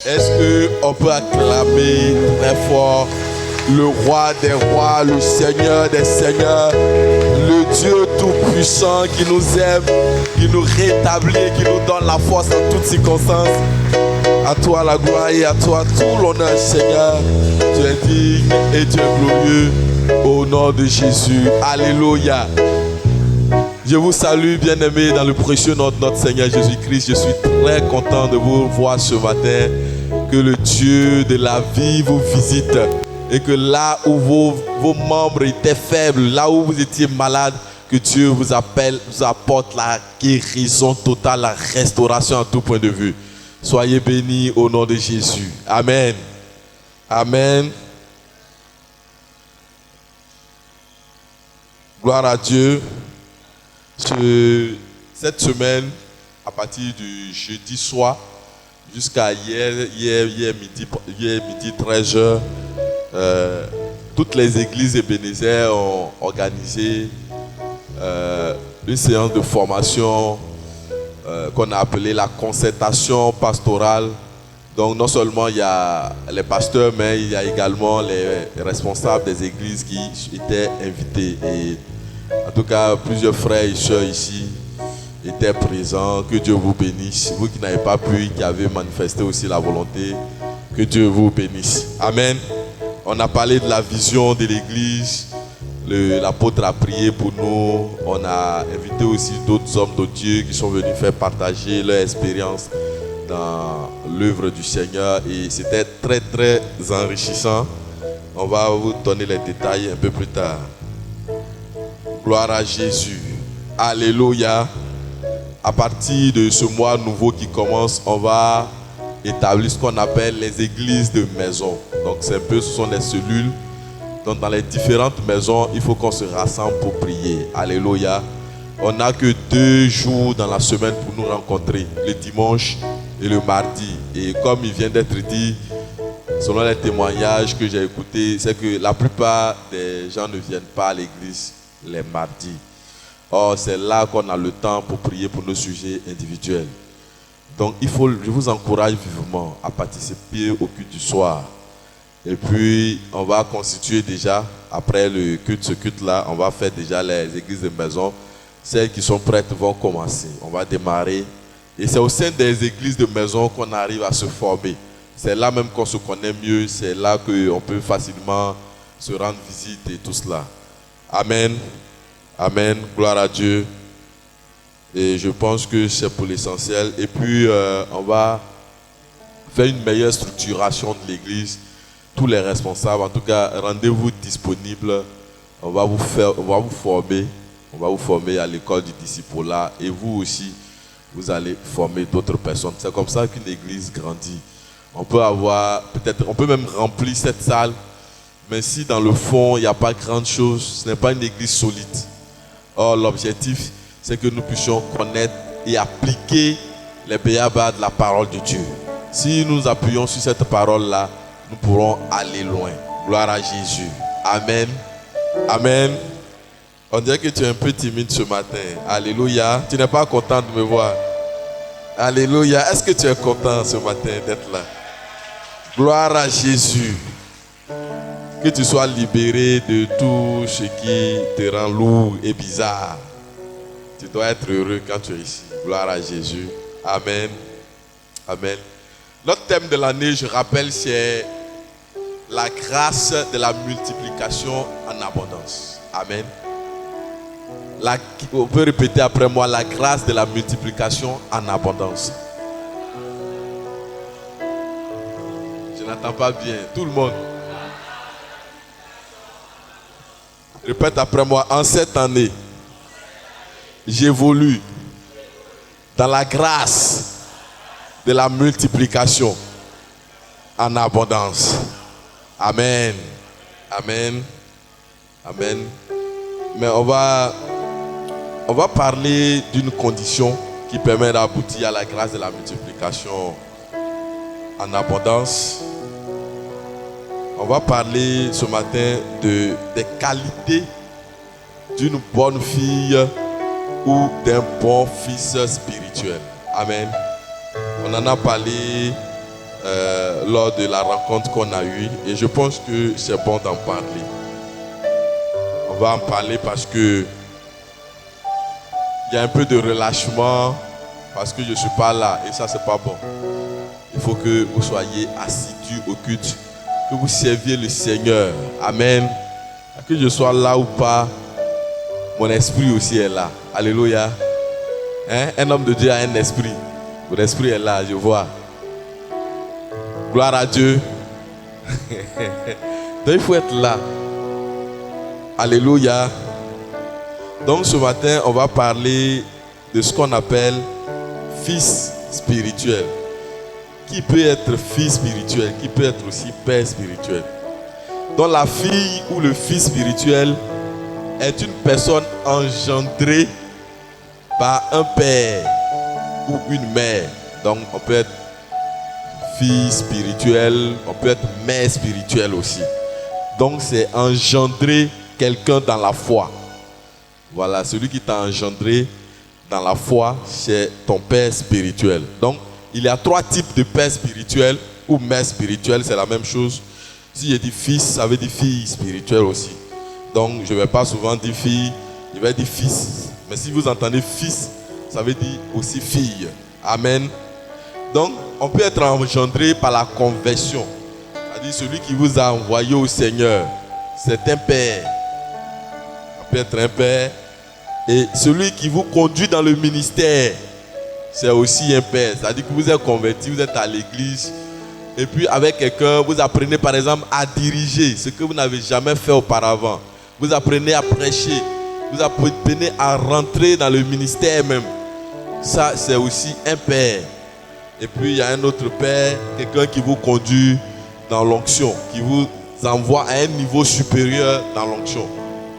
Est-ce qu'on peut acclamer très fort le roi des rois, le Seigneur des seigneurs, le Dieu tout-puissant qui nous aime, qui nous rétablit, qui nous donne la force en toutes circonstances. À toi la gloire et à toi tout l'honneur, Seigneur. Tu es digne et tu es glorieux au nom de Jésus. Alléluia. Je vous salue, bien-aimés, dans le précieux nom de notre Seigneur Jésus-Christ. Je suis très content de vous voir ce matin. Que le Dieu de la vie vous visite. Et que là où vos membres étaient faibles, là où vous étiez malades, que Dieu vous apporte la guérison totale, la restauration à tout point de vue. Soyez bénis au nom de Jésus. Amen. Amen. Gloire à Dieu. Cette semaine, à partir du jeudi soir jusqu'à hier midi 13h, toutes les églises Ebenezer ont organisé une séance de formation qu'on a appelée la concertation pastorale. Donc non seulement il y a les pasteurs, mais il y a également les responsables des églises qui étaient invités. Et en tout cas, plusieurs frères et sœurs ici étaient présents. Que Dieu vous bénisse. Vous qui n'avez pas pu, qui avez manifesté aussi la volonté, que Dieu vous bénisse. Amen. On a parlé de la vision de l'église. L'apôtre a prié pour nous. On a invité aussi d'autres hommes de Dieu qui sont venus faire partager leur expérience dans l'œuvre du Seigneur. Et c'était très très enrichissant. On va vous donner les détails un peu plus tard. Gloire à Jésus. Alléluia. À partir de ce mois nouveau qui commence, on va établir ce qu'on appelle les églises de maison. Donc ce sont des cellules. Donc dans les différentes maisons, il faut qu'on se rassemble pour prier. Alléluia. On n'a que 2 jours dans la semaine pour nous rencontrer, le dimanche et le mardi. Et comme il vient d'être dit, selon les témoignages que j'ai écoutés, c'est que la plupart des gens ne viennent pas à l'église les mardis. Or, c'est là qu'on a le temps pour prier pour nos sujets individuels. Donc, je vous encourage vivement à participer au culte du soir. Et puis, on va constituer déjà, après le culte, ce culte-là, on va faire déjà les églises de maison. Celles qui sont prêtes vont commencer. On va démarrer. Et c'est au sein des églises de maison qu'on arrive à se former. C'est là même qu'on se connaît mieux. C'est là qu'on peut facilement se rendre visite et tout cela. Amen. Amen. Gloire à Dieu. Et je pense que c'est pour l'essentiel. Et puis, on va faire une meilleure structuration de l'église. Tous les responsables, en tout cas, rendez-vous disponibles. On va vous former. On va vous former à l'école du discipulat. Et vous aussi, vous allez former d'autres personnes. C'est comme ça qu'une église grandit. On peut même remplir cette salle. Mais si dans le fond, il n'y a pas grand chose, ce n'est pas une église solide. Or, l'objectif, c'est que nous puissions connaître et appliquer les béabas de la parole de Dieu. Si nous appuyons sur cette parole-là, nous pourrons aller loin. Gloire à Jésus. Amen. Amen. On dirait que tu es un peu timide ce matin. Alléluia. Tu n'es pas content de me voir. Alléluia. Est-ce que tu es content ce matin d'être là? Gloire à Jésus. Que tu sois libéré de tout ce qui te rend lourd et bizarre. Tu dois être heureux quand tu es ici. Gloire à Jésus. Amen. Amen. Notre thème de l'année, je rappelle, c'est la grâce de la multiplication en abondance. Amen. On peut répéter après moi, la grâce de la multiplication en abondance. Je n'entends pas bien. Tout le monde. Répète après moi. En cette année, j'évolue dans la grâce de la multiplication en abondance. Amen. Amen. Amen. Mais on va parler d'une condition qui permet d'aboutir à la grâce de la multiplication en abondance. On va parler ce matin des qualités d'une bonne fille ou d'un bon fils spirituel. Amen. On en a parlé lors de la rencontre qu'on a eue et je pense que c'est bon d'en parler. On va en parler parce que il y a un peu de relâchement parce que je ne suis pas là et ça c'est pas bon. Il faut que vous soyez assidus au culte, que vous serviez le Seigneur. Amen. Que je sois là ou pas, mon esprit aussi est là. Alléluia. Hein? Un homme de Dieu a un esprit. Mon esprit est là, je vois. Gloire à Dieu. Donc il faut être là. Alléluia. Donc ce matin, on va parler de ce qu'on appelle fils spirituel. Qui peut être fils spirituel, qui peut être aussi père spirituel. Donc la fille ou le fils spirituel est une personne engendrée par un père ou une mère. Donc on peut être fille spirituel, on peut être mère spirituelle aussi. Donc c'est engendrer quelqu'un dans la foi. Voilà, celui qui t'a engendré dans la foi, c'est ton père spirituel. Donc il y a 3 types de père spirituel ou mère spirituelle, c'est la même chose. Si je dis fils, ça veut dire fille spirituelle aussi. Donc je ne vais pas souvent dire fille, je vais dire fils. Mais si vous entendez fils, ça veut dire aussi fille. Amen. Donc on peut être engendré par la conversion. C'est-à-dire celui qui vous a envoyé au Seigneur, c'est un père. On peut être un père. Et celui qui vous conduit dans le ministère, c'est aussi un père. C'est-à-dire que vous êtes converti, vous êtes à l'église. Et puis avec quelqu'un, vous apprenez par exemple à diriger, ce que vous n'avez jamais fait auparavant. Vous apprenez à prêcher. Vous apprenez à rentrer dans le ministère même. Ça, c'est aussi un père. Et puis il y a un autre père, quelqu'un qui vous conduit dans l'onction, qui vous envoie à un niveau supérieur dans l'onction.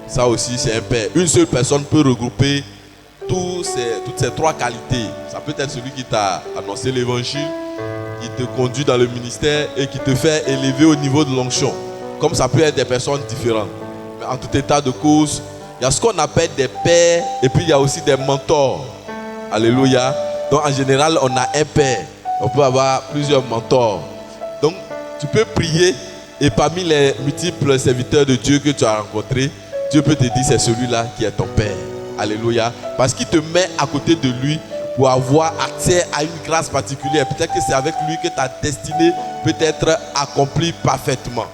Ça aussi, c'est un père. Une seule personne peut regrouper toutes ces 3 qualités. Ça peut être celui qui t'a annoncé l'évangile, qui te conduit dans le ministère et qui te fait élever au niveau de l'onction. Comme ça peut être des personnes différentes. Mais en tout état de cause, il y a ce qu'on appelle des pères et puis il y a aussi des mentors. Alléluia. Donc en général, on a un père. On peut avoir plusieurs mentors. Donc tu peux prier et parmi les multiples serviteurs de Dieu que tu as rencontrés, Dieu peut te dire c'est celui-là qui est ton père. Alléluia. Parce qu'il te met à côté de lui pour avoir accès à une grâce particulière. Peut-être que c'est avec lui que ta destinée peut être accomplie parfaitement.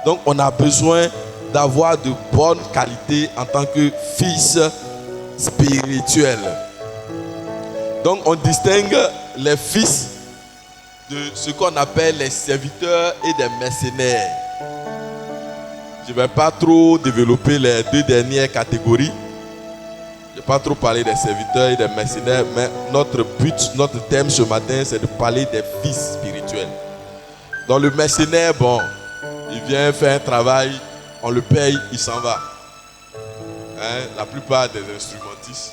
Donc on a besoin d'avoir de bonnes qualités en tant que fils spirituel. Donc on distingue les fils de ce qu'on appelle les serviteurs et des mercenaires. Je ne vais pas trop développer les 2 dernières catégories. Je ne vais pas trop parler des serviteurs et des mercenaires, mais notre but, notre thème ce matin, c'est de parler des fils spirituels. Dans le mercenaire, bon, il vient faire un travail, on le paye, il s'en va. Hein? La plupart des instrumentistes,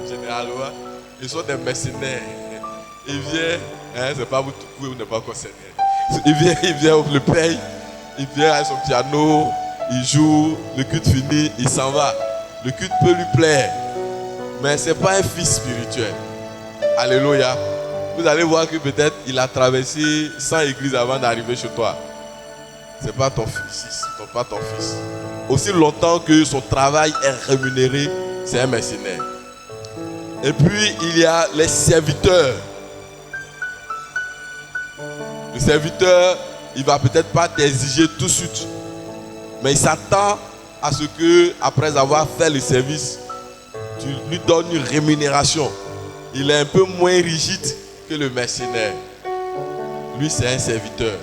généralement, ils sont des mercenaires. Il vient, hein, c'est pas vous, vous n'êtes pas concerné. Il vient, on le paye, il vient avec son piano, il joue, le culte fini, il s'en va. Le culte peut lui plaire, mais ce n'est pas un fils spirituel. Alléluia. Vous allez voir que peut-être il a traversé 100 églises avant d'arriver chez toi. Ce n'est pas ton fils, pas ton fils. Aussi longtemps que son travail est rémunéré, c'est un mercenaire. Et puis il y a les serviteurs. Le serviteur, il ne va peut-être pas t'exiger tout de suite, mais il s'attend à ce que, après avoir fait le service, tu lui donnes une rémunération. Il est un peu moins rigide que le mercenaire. Lui, c'est un serviteur.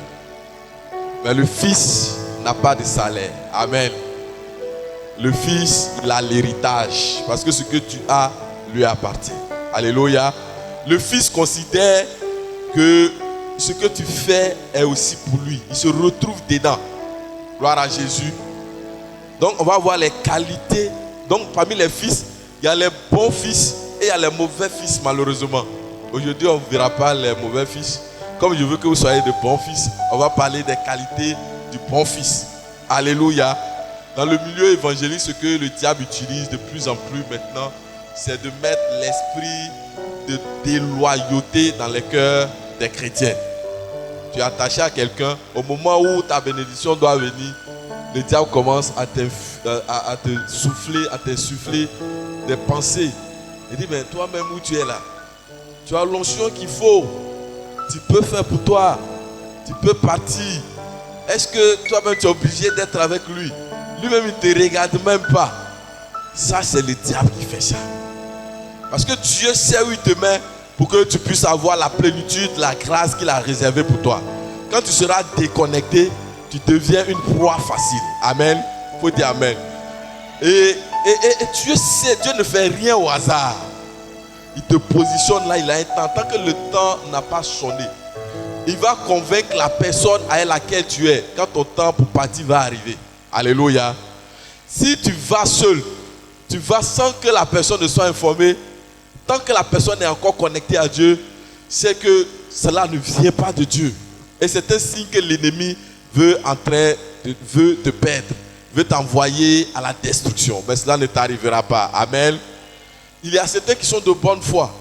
Mais le fils n'a pas de salaire. Amen. Le fils, il a l'héritage. Parce que ce que tu as lui appartient. Alléluia. Le fils considère que ce que tu fais est aussi pour lui. Il se retrouve dedans. Gloire à Jésus. Donc on va voir les qualités. Donc parmi les fils, il y a les bons fils et il y a les mauvais fils malheureusement. Aujourd'hui on ne verra pas les mauvais fils. Comme je veux que vous soyez de bons fils, on va parler des qualités du bon fils. Alléluia. Dans le milieu évangélique, ce que le diable utilise de plus en plus maintenant, c'est de mettre l'esprit de déloyauté dans les cœurs des chrétiens. tu es attaché à quelqu'un, au moment où ta bénédiction doit venir, le diable commence à te souffler des pensées. Il dit, mais toi-même où tu es là, tu as l'onction qu'il faut. Tu peux faire pour toi. Tu peux partir. Est-ce que toi-même tu es obligé d'être avec lui? Lui-même il ne te regarde même pas. Ça c'est le diable qui fait ça. Parce que Dieu sait où il te met pour que tu puisses avoir la plénitude, la grâce qu'il a réservée pour toi. Quand tu seras déconnecté, tu deviens une proie facile. Amen. Il faut dire amen. Et Dieu sait, Dieu ne fait rien au hasard. Il te positionne là, il a un temps. Tant que le temps n'a pas sonné, il va convaincre la personne à laquelle tu es quand ton temps pour partir va arriver. Alléluia. Si tu vas seul, tu vas sans que la personne ne soit informée. Tant que la personne est encore connectée à Dieu, c'est que cela ne vient pas de Dieu. Et c'est un signe que l'ennemi veut te perdre, veut t'envoyer à la destruction. Mais cela ne t'arrivera pas. Amen. Il y a certains qui sont de bonne foi,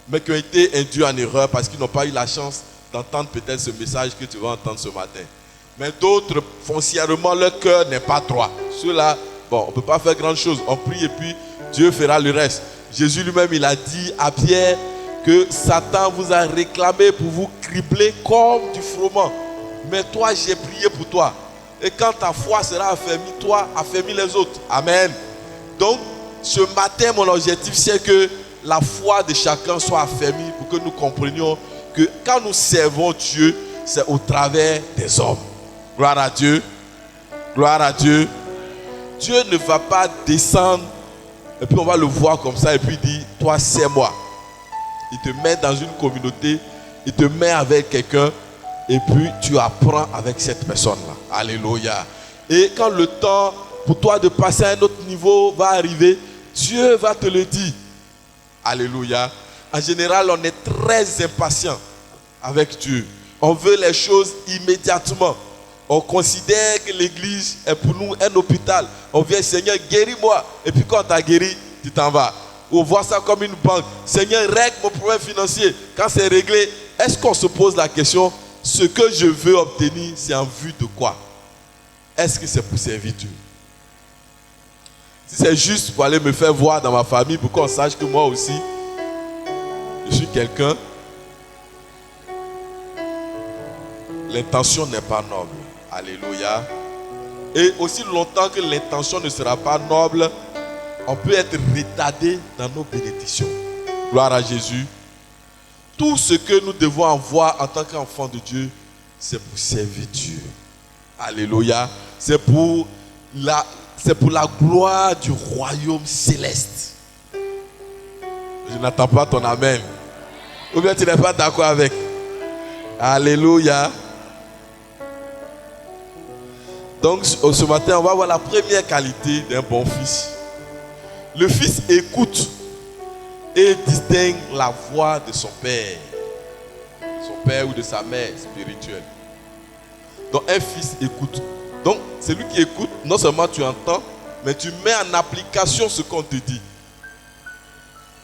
mais qui ont été induits en erreur parce qu'ils n'ont pas eu la chance d'entendre peut-être ce message que tu vas entendre ce matin. Mais d'autres, foncièrement, leur cœur n'est pas droit. Ceux-là, bon, on ne peut pas faire grand chose. On prie et puis Dieu fera le reste. Jésus lui-même, il a dit à Pierre que Satan vous a réclamé pour vous cribler comme du froment. Mais toi, j'ai prié pour toi. Et quand ta foi sera affermie, toi, affermis les autres. Amen. Donc, ce matin, mon objectif, c'est que la foi de chacun soit affermie pour que nous comprenions que quand nous servons Dieu, c'est au travers des hommes. Gloire à Dieu. Gloire à Dieu. Dieu ne va pas descendre et puis on va le voir comme ça et puis dire, toi, c'est moi. Il te met dans une communauté, il te met avec quelqu'un et puis tu apprends avec cette personne-là. Alléluia. Et quand le temps pour toi de passer à un autre niveau va arriver, Dieu va te le dire. Alléluia. En général, on est très impatient avec Dieu. On veut les choses immédiatement. On considère que l'église est pour nous un hôpital. On vient, Seigneur, guéris-moi. Et puis quand tu as guéri, tu t'en vas. On voit ça comme une banque. Seigneur, règle mon problème financier. Quand c'est réglé, est-ce qu'on se pose la question, ce que je veux obtenir, c'est en vue de quoi? Est-ce que c'est pour servir Dieu? Si c'est juste pour aller me faire voir dans ma famille, pour qu'on sache que moi aussi, je suis quelqu'un, l'intention n'est pas noble. Alléluia. Et aussi longtemps que l'intention ne sera pas noble, on peut être retardé dans nos bénédictions. Gloire à Jésus. Tout ce que nous devons avoir en tant qu'enfants de Dieu, c'est pour servir Dieu. Alléluia. C'est pour la gloire du royaume céleste. Je n'attends pas ton amen. Ou bien tu n'es pas d'accord avec? Alléluia. Donc ce matin, on va voir la première qualité d'un bon fils. Le fils écoute et distingue la voix de son père. Son père ou de sa mère spirituelle. Donc un fils écoute. Donc celui qui écoute, non seulement tu entends, mais tu mets en application ce qu'on te dit.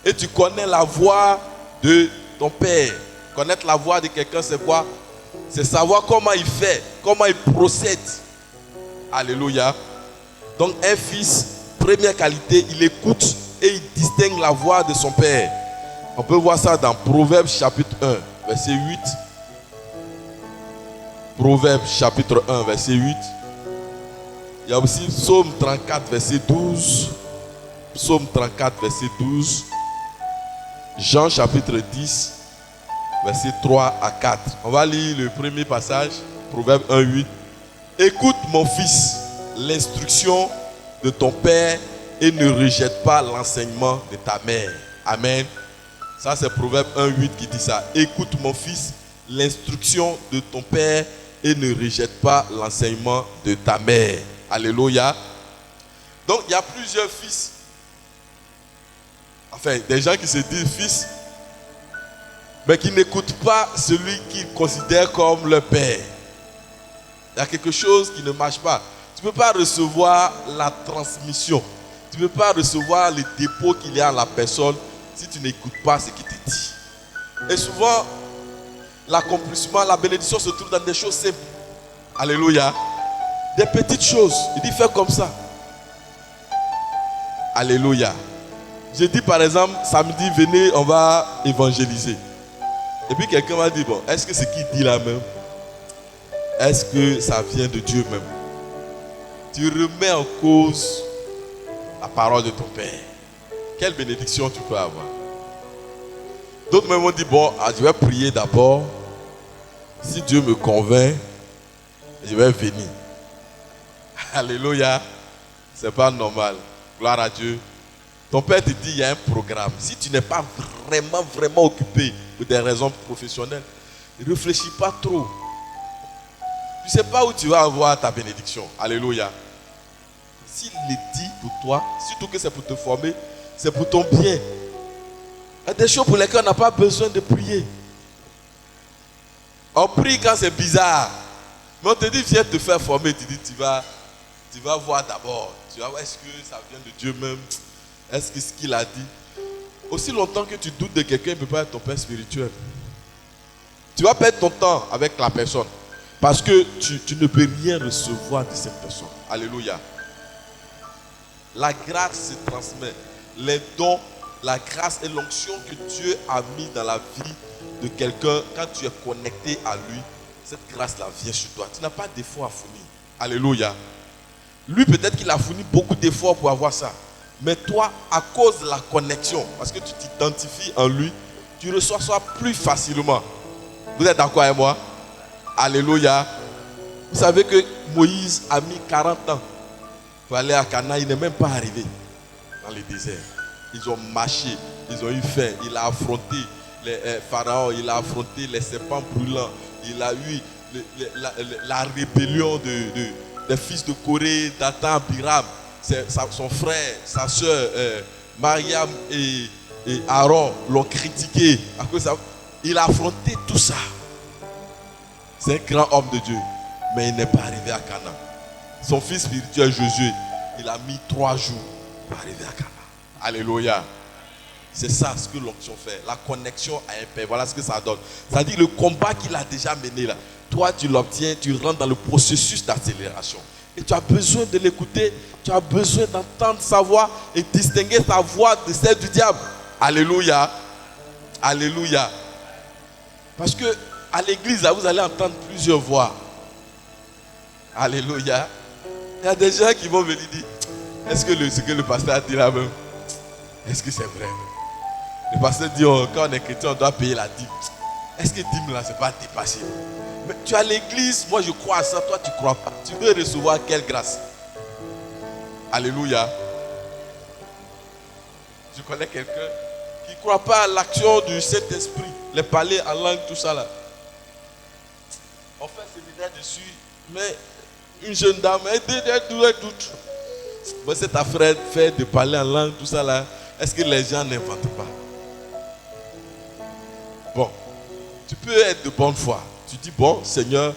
Et tu connais la voix de ton père. Connaître la voix de quelqu'un, c'est quoi? C'est savoir comment il fait, comment il procède. Alléluia. Donc un fils, première qualité, il écoute et il distingue la voix de son père. On peut voir ça dans Proverbes chapitre 1, verset 8. Proverbes chapitre 1, verset 8. Il y a aussi Psaume 34, verset 12. Psaume 34, verset 12. Jean chapitre 10, verset 3 à 4. On va lire le premier passage, Proverbe 1, 8. Écoute mon fils, l'instruction de ton père et ne rejette pas l'enseignement de ta mère. Amen. Ça c'est Proverbe 1, 8 qui dit ça. Écoute mon fils, l'instruction de ton père et ne rejette pas l'enseignement de ta mère. Alléluia. Donc il y a plusieurs fils. Enfin, des gens qui se disent fils, mais qui n'écoutent pas celui qu'ils considèrent comme leur père. Il y a quelque chose qui ne marche pas. Tu ne peux pas recevoir la transmission. Tu ne peux pas recevoir le dépôt qu'il y a en la personne si tu n'écoutes pas ce qu'il te dit. Et souvent, L'accomplissement, la bénédiction se trouve dans des choses simples. Alléluia. Des petites choses. Il dit fais comme ça. Alléluia. J'ai dit par exemple, samedi, venez, on va évangéliser. Et puis quelqu'un m'a dit, bon, est-ce que ce qu'il dit là même, est-ce que ça vient de Dieu même? Tu remets en cause la parole de ton Père. Quelle bénédiction tu peux avoir. D'autres même m'ont dit, bon, je vais prier d'abord. Si Dieu me convainc, je vais venir. Alléluia. C'est pas normal. Gloire à Dieu. Ton Père te dit, il y a un programme. Si tu n'es pas vraiment occupé pour des raisons professionnelles, ne réfléchis pas trop. Tu ne sais pas où tu vas avoir ta bénédiction. Alléluia. S'il le dit pour toi, surtout que c'est pour te former, c'est pour ton bien. Il y a des choses pour lesquelles on n'a pas besoin de prier. On prie quand c'est bizarre. Mais on te dit, viens te faire former. Tu dis, tu vas voir d'abord. Tu vas voir, est-ce que ça vient de Dieu même? Est-ce que ce qu'il a dit? Aussi longtemps que tu doutes de quelqu'un, il ne peut pas être ton père spirituel. Tu vas perdre ton temps avec la personne. Parce que tu ne peux rien recevoir de cette personne. Alléluia. La grâce se transmet. Les dons, la grâce et l'onction que Dieu a mis dans la vie de quelqu'un, quand tu es connecté à lui, cette grâce-là vient sur toi. Tu n'as pas d'effort à fournir. Alléluia. Lui, peut-être qu'il a fourni beaucoup d'efforts pour avoir ça. Mais toi, à cause de la connexion, parce que tu t'identifies en lui, tu reçois ça plus facilement. Vous êtes d'accord avec moi? Alléluia. Vous savez que Moïse a mis 40 ans pour aller à Canaan. Il n'est même pas arrivé dans le désert. Ils ont marché, ils ont eu faim. Il a affronté les pharaons, il a affronté les serpents brûlants. Il a eu la rébellion des fils de Corée, Dathan, Abiram. Son frère, sa soeur, Mariam et Aaron l'ont critiqué. À cause de ça, il a affronté tout ça. C'est un grand homme de Dieu. Mais il n'est pas arrivé à Canaan. Son fils spirituel Josué, il a mis 3 jours pour arriver à Canaan. Alléluia. C'est ça ce que l'onction fait. La connexion à un père. Voilà ce que ça donne. Ça dit le combat qu'il a déjà mené là. Toi tu l'obtiens, tu rentres dans le processus d'accélération. Et tu as besoin de l'écouter. Tu as besoin d'entendre sa voix et distinguer sa voix de celle du diable. Alléluia. Alléluia. Parce que à l'église, là, vous allez entendre plusieurs voix. Alléluia. Il y a des gens qui vont venir dire, est-ce que ce que le pasteur a dit là même, est-ce que c'est vrai? Le pasteur dit, oh, quand on est chrétien, on doit payer la dîme. Est-ce que dîme là, c'est pas dépassé? Mais tu as l'église, moi je crois à ça, toi tu ne crois pas. Tu veux recevoir quelle grâce? Alléluia. Je connais quelqu'un qui ne croit pas à l'action du Saint-Esprit, les parler en langue, tout ça là. On fait un séminaire dessus, mais une jeune dame, elle doute. Mais c'est ta frère fait de parler en langue, tout ça là. Est-ce que les gens n'inventent pas? Bon, tu peux être de bonne foi. Tu dis, bon, Seigneur,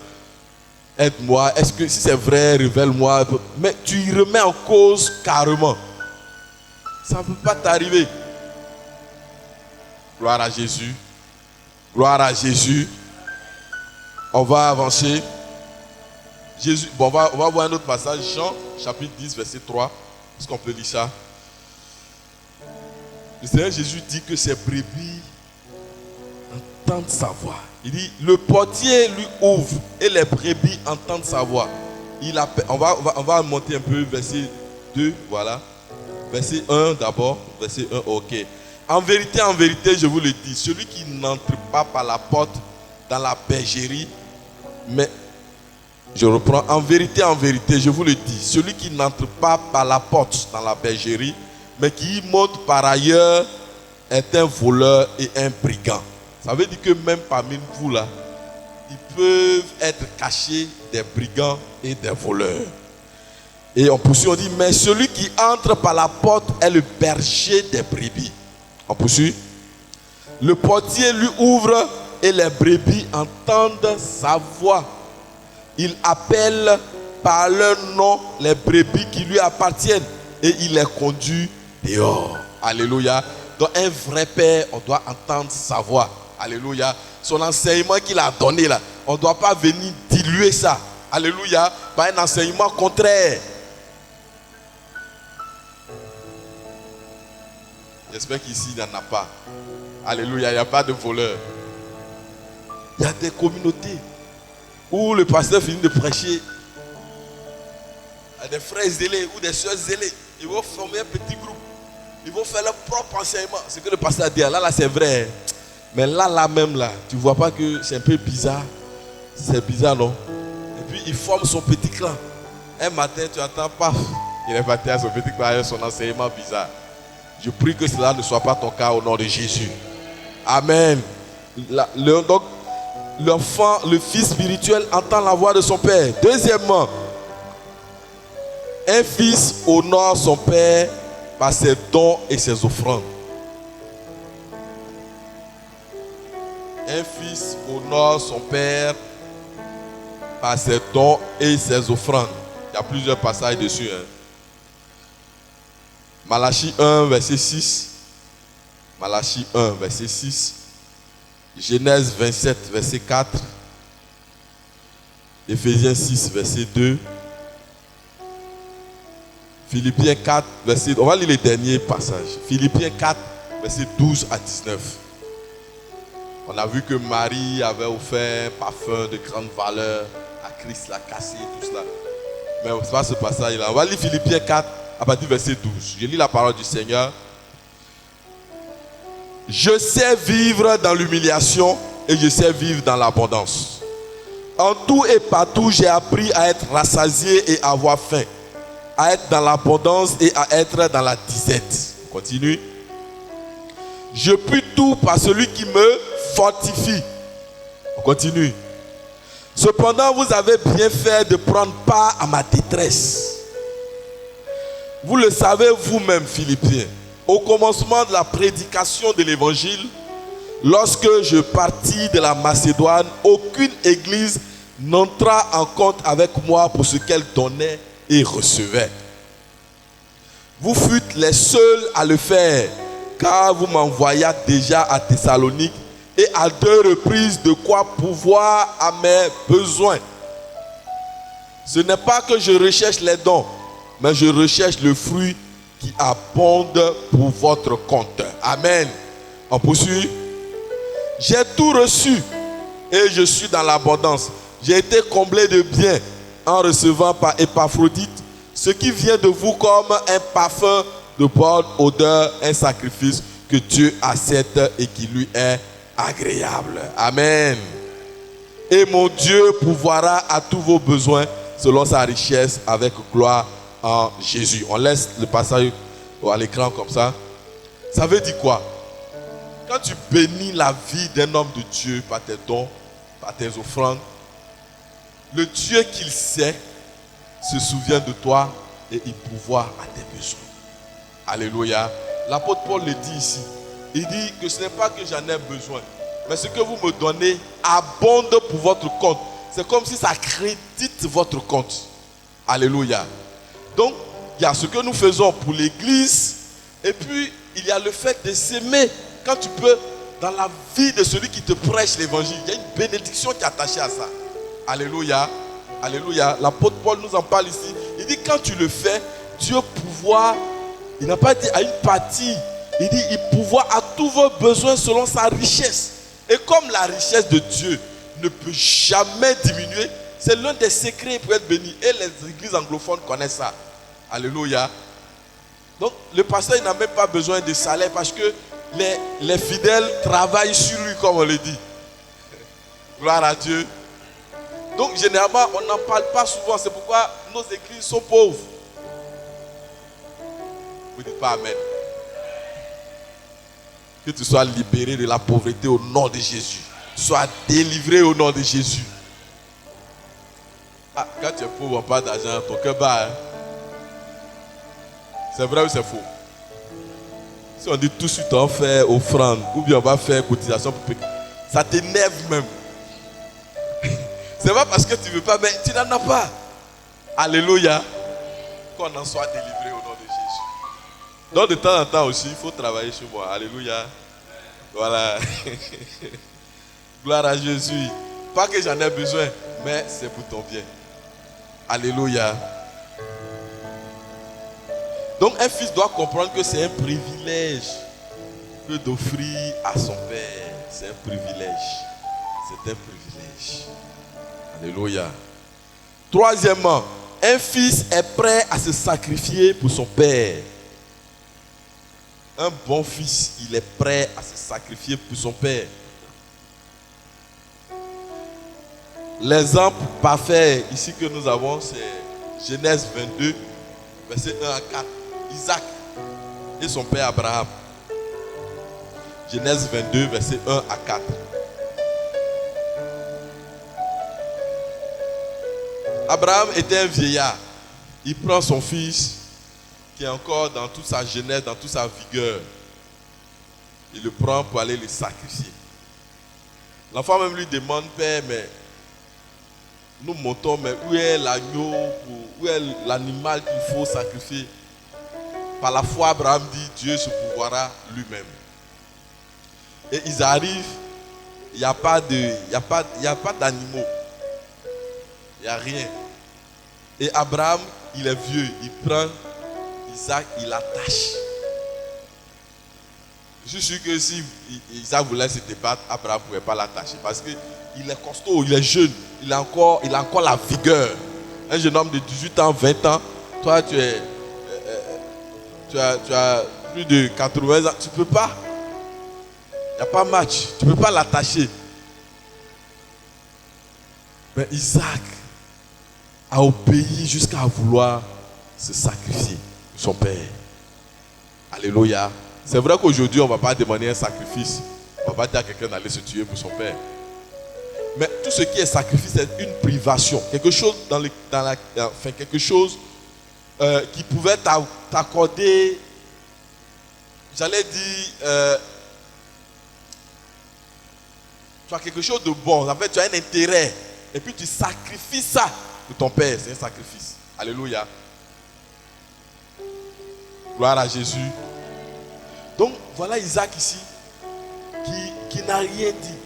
aide-moi. Est-ce que si c'est vrai, révèle-moi. Mais tu y remets en cause carrément. Ça ne peut pas t'arriver. Gloire à Jésus. Gloire à Jésus. On va avancer. Jésus, bon, on va voir un autre passage. Jean, chapitre 10, verset 3. Est-ce qu'on peut lire ça? Le Seigneur Jésus dit que ses brebis entendent sa voix. Il dit, le portier lui ouvre et les brebis entendent sa voix. Il appelle, on va monter un peu, verset 2, voilà. Verset 1 d'abord, verset 1, ok. En vérité, je vous le dis, celui qui n'entre pas par la porte dans la bergerie, mais, je reprends, en vérité, je vous le dis, celui qui n'entre pas par la porte dans la bergerie, mais qui y monte par ailleurs, est un voleur et un brigand. Ça veut dire que même parmi vous là, ils peuvent être cachés des brigands et des voleurs. Et on poursuit, on dit, mais celui qui entre par la porte est le berger des brebis. On poursuit. Le portier lui ouvre et les brebis entendent sa voix. Il appelle par leur nom les brebis qui lui appartiennent et il les conduit dehors. Alléluia. Donc un vrai père, on doit entendre sa voix. Alléluia. Son enseignement qu'il a donné là, on ne doit pas venir diluer ça. Alléluia. Par un enseignement contraire. J'espère qu'ici, il n'y en a pas. Alléluia, il n'y a pas de voleurs. Il y a des communautés où le pasteur finit de prêcher. Il y a des frères zélés ou des soeurs zélées. Ils vont former un petit groupe. Ils vont faire leur propre enseignement. Ce que le pasteur a dit, là c'est vrai. Mais là même, là, tu ne vois pas que c'est un peu bizarre. C'est bizarre, non? Et puis, il forme son petit clan. Un matin, tu attends, paf, il est parti à son petit clan avec son enseignement bizarre. Je prie que cela ne soit pas ton cas au nom de Jésus. Amen. Donc, l'enfant, le fils spirituel entend la voix de son père. Deuxièmement, un fils honore son père par ses dons et ses offrandes. Un fils honore son père par ses dons et ses offrandes. Il y a plusieurs passages dessus. Malachie 1, verset 6. Malachie 1, verset 6. Genèse 27, verset 4. Éphésiens 6, verset 2. Philippiens 4, verset... On va lire les derniers passages. Philippiens 4, verset 12 à 19. On a vu que Marie avait offert un parfum de grande valeur à Christ, l'a cassé, tout cela. Mais ce n'est pas ce passage-là. On va lire Philippiens 4, à partir du verset 12. Je lis la parole du Seigneur. Je sais vivre dans l'humiliation et je sais vivre dans l'abondance. En tout et partout, j'ai appris à être rassasié et à avoir faim, à être dans l'abondance et à être dans la disette. On continue. Je puis tout par celui qui me fortifie. On continue. Cependant, vous avez bien fait de prendre part à ma détresse. Vous le savez vous-même, Philippiens. Au commencement de la prédication de l'évangile, lorsque je partis de la Macédoine, aucune église n'entra en compte avec moi pour ce qu'elle donnait et recevait. Vous fûtes les seuls à le faire, car vous m'envoyâtes déjà à Thessalonique et à 2 reprises de quoi pourvoir à mes besoins. Ce n'est pas que je recherche les dons, mais je recherche le fruit qui abonde pour votre compte. Amen. On poursuit. J'ai tout reçu et je suis dans l'abondance. J'ai été comblé de biens en recevant par Épaphrodite ce qui vient de vous comme un parfum de bonne odeur, un sacrifice que Dieu accepte et qui lui est agréable. Amen. Et mon Dieu pourvoira à tous vos besoins selon sa richesse avec gloire en Jésus. On laisse le passage à l'écran comme ça. Ça veut dire quoi? Quand tu bénis la vie d'un homme de Dieu par tes dons, par tes offrandes, le Dieu qu'il sait se souvient de toi et il pourvoit à tes besoins. Alléluia. L'apôtre Paul le dit ici. Il dit que ce n'est pas que j'en ai besoin, mais ce que vous me donnez abonde pour votre compte. C'est comme si ça crédite votre compte. Alléluia. Donc, il y a ce que nous faisons pour l'église, et puis il y a le fait de s'aimer. Quand tu peux, dans la vie de celui qui te prêche l'évangile, il y a une bénédiction qui est attachée à ça. Alléluia. Alléluia. L'apôtre Paul nous en parle ici. Il dit quand tu le fais, Dieu pourvoit, il n'a pas dit à une partie, il dit il pourvoit à tous vos besoins selon sa richesse. Et comme la richesse de Dieu ne peut jamais diminuer, c'est l'un des secrets pour être béni. Et les églises anglophones connaissent ça. Alléluia. Donc le pasteur n'a même pas besoin de salaire parce que les fidèles travaillent sur lui comme on le dit. Gloire à Dieu. Donc généralement on n'en parle pas souvent. C'est pourquoi nos églises sont pauvres. Vous ne dites pas amen. Que tu sois libéré de la pauvreté au nom de Jésus. Sois délivré au nom de Jésus. Ah, quand tu es pauvre, on n'a pas d'argent, ton cœur bat. Hein? C'est vrai ou c'est faux? Si on dit tout de suite on fait offrande, ou bien on va faire cotisation pour payer, ça t'énerve même. C'est pas parce que tu ne veux pas, mais tu n'en as pas. Alléluia. Qu'on en soit délivré au nom de Jésus. Donc de temps en temps aussi, il faut travailler sur moi. Alléluia. Voilà. Gloire à Jésus. Pas que j'en ai besoin, mais c'est pour ton bien. Alléluia. Donc un fils doit comprendre que c'est un privilège que d'offrir à son père. C'est un privilège. C'est un privilège. Alléluia. Troisièmement, un fils est prêt à se sacrifier pour son père. Un bon fils, il est prêt à se sacrifier pour son père. L'exemple parfait ici que nous avons, c'est Genèse 22, verset 1 à 4. Isaac et son père Abraham. Genèse 22, verset 1 à 4. Abraham était un vieillard. Il prend son fils, qui est encore dans toute sa jeunesse, dans toute sa vigueur. Il le prend pour aller le sacrifier. L'enfant même lui demande, Père, mais nous montons, mais où est l'agneau, où est l'animal qu'il faut sacrifier? Par la foi, Abraham dit, Dieu se pourvoira lui-même. Et ils arrivent, il n'y a pas d'animaux. Il n'y a rien. Et Abraham, il est vieux, il prend Isaac, il l'attache. Je suis sûr que si Isaac voulait se débattre, Abraham ne pouvait pas l'attacher parce qu'il est costaud, il est jeune, il a encore la vigueur. Un jeune homme de 18 ans, 20 ans, toi tu as plus de 80 ans, tu ne peux pas. Il n'y a pas match, tu ne peux pas l'attacher. Mais Isaac a obéi jusqu'à vouloir se sacrifier pour son père. Alléluia. C'est vrai qu'aujourd'hui, on ne va pas demander un sacrifice. On ne va pas dire à quelqu'un d'aller se tuer pour son père. Mais tout ce qui est sacrifice, c'est une privation. Quelque chose, quelque chose qui pouvait t'accorder, j'allais dire, tu as quelque chose de bon. En fait, tu as un intérêt. Et puis tu sacrifies ça pour ton père. C'est un sacrifice. Alléluia. Gloire à Jésus. Donc voilà Isaac ici qui n'a rien dit.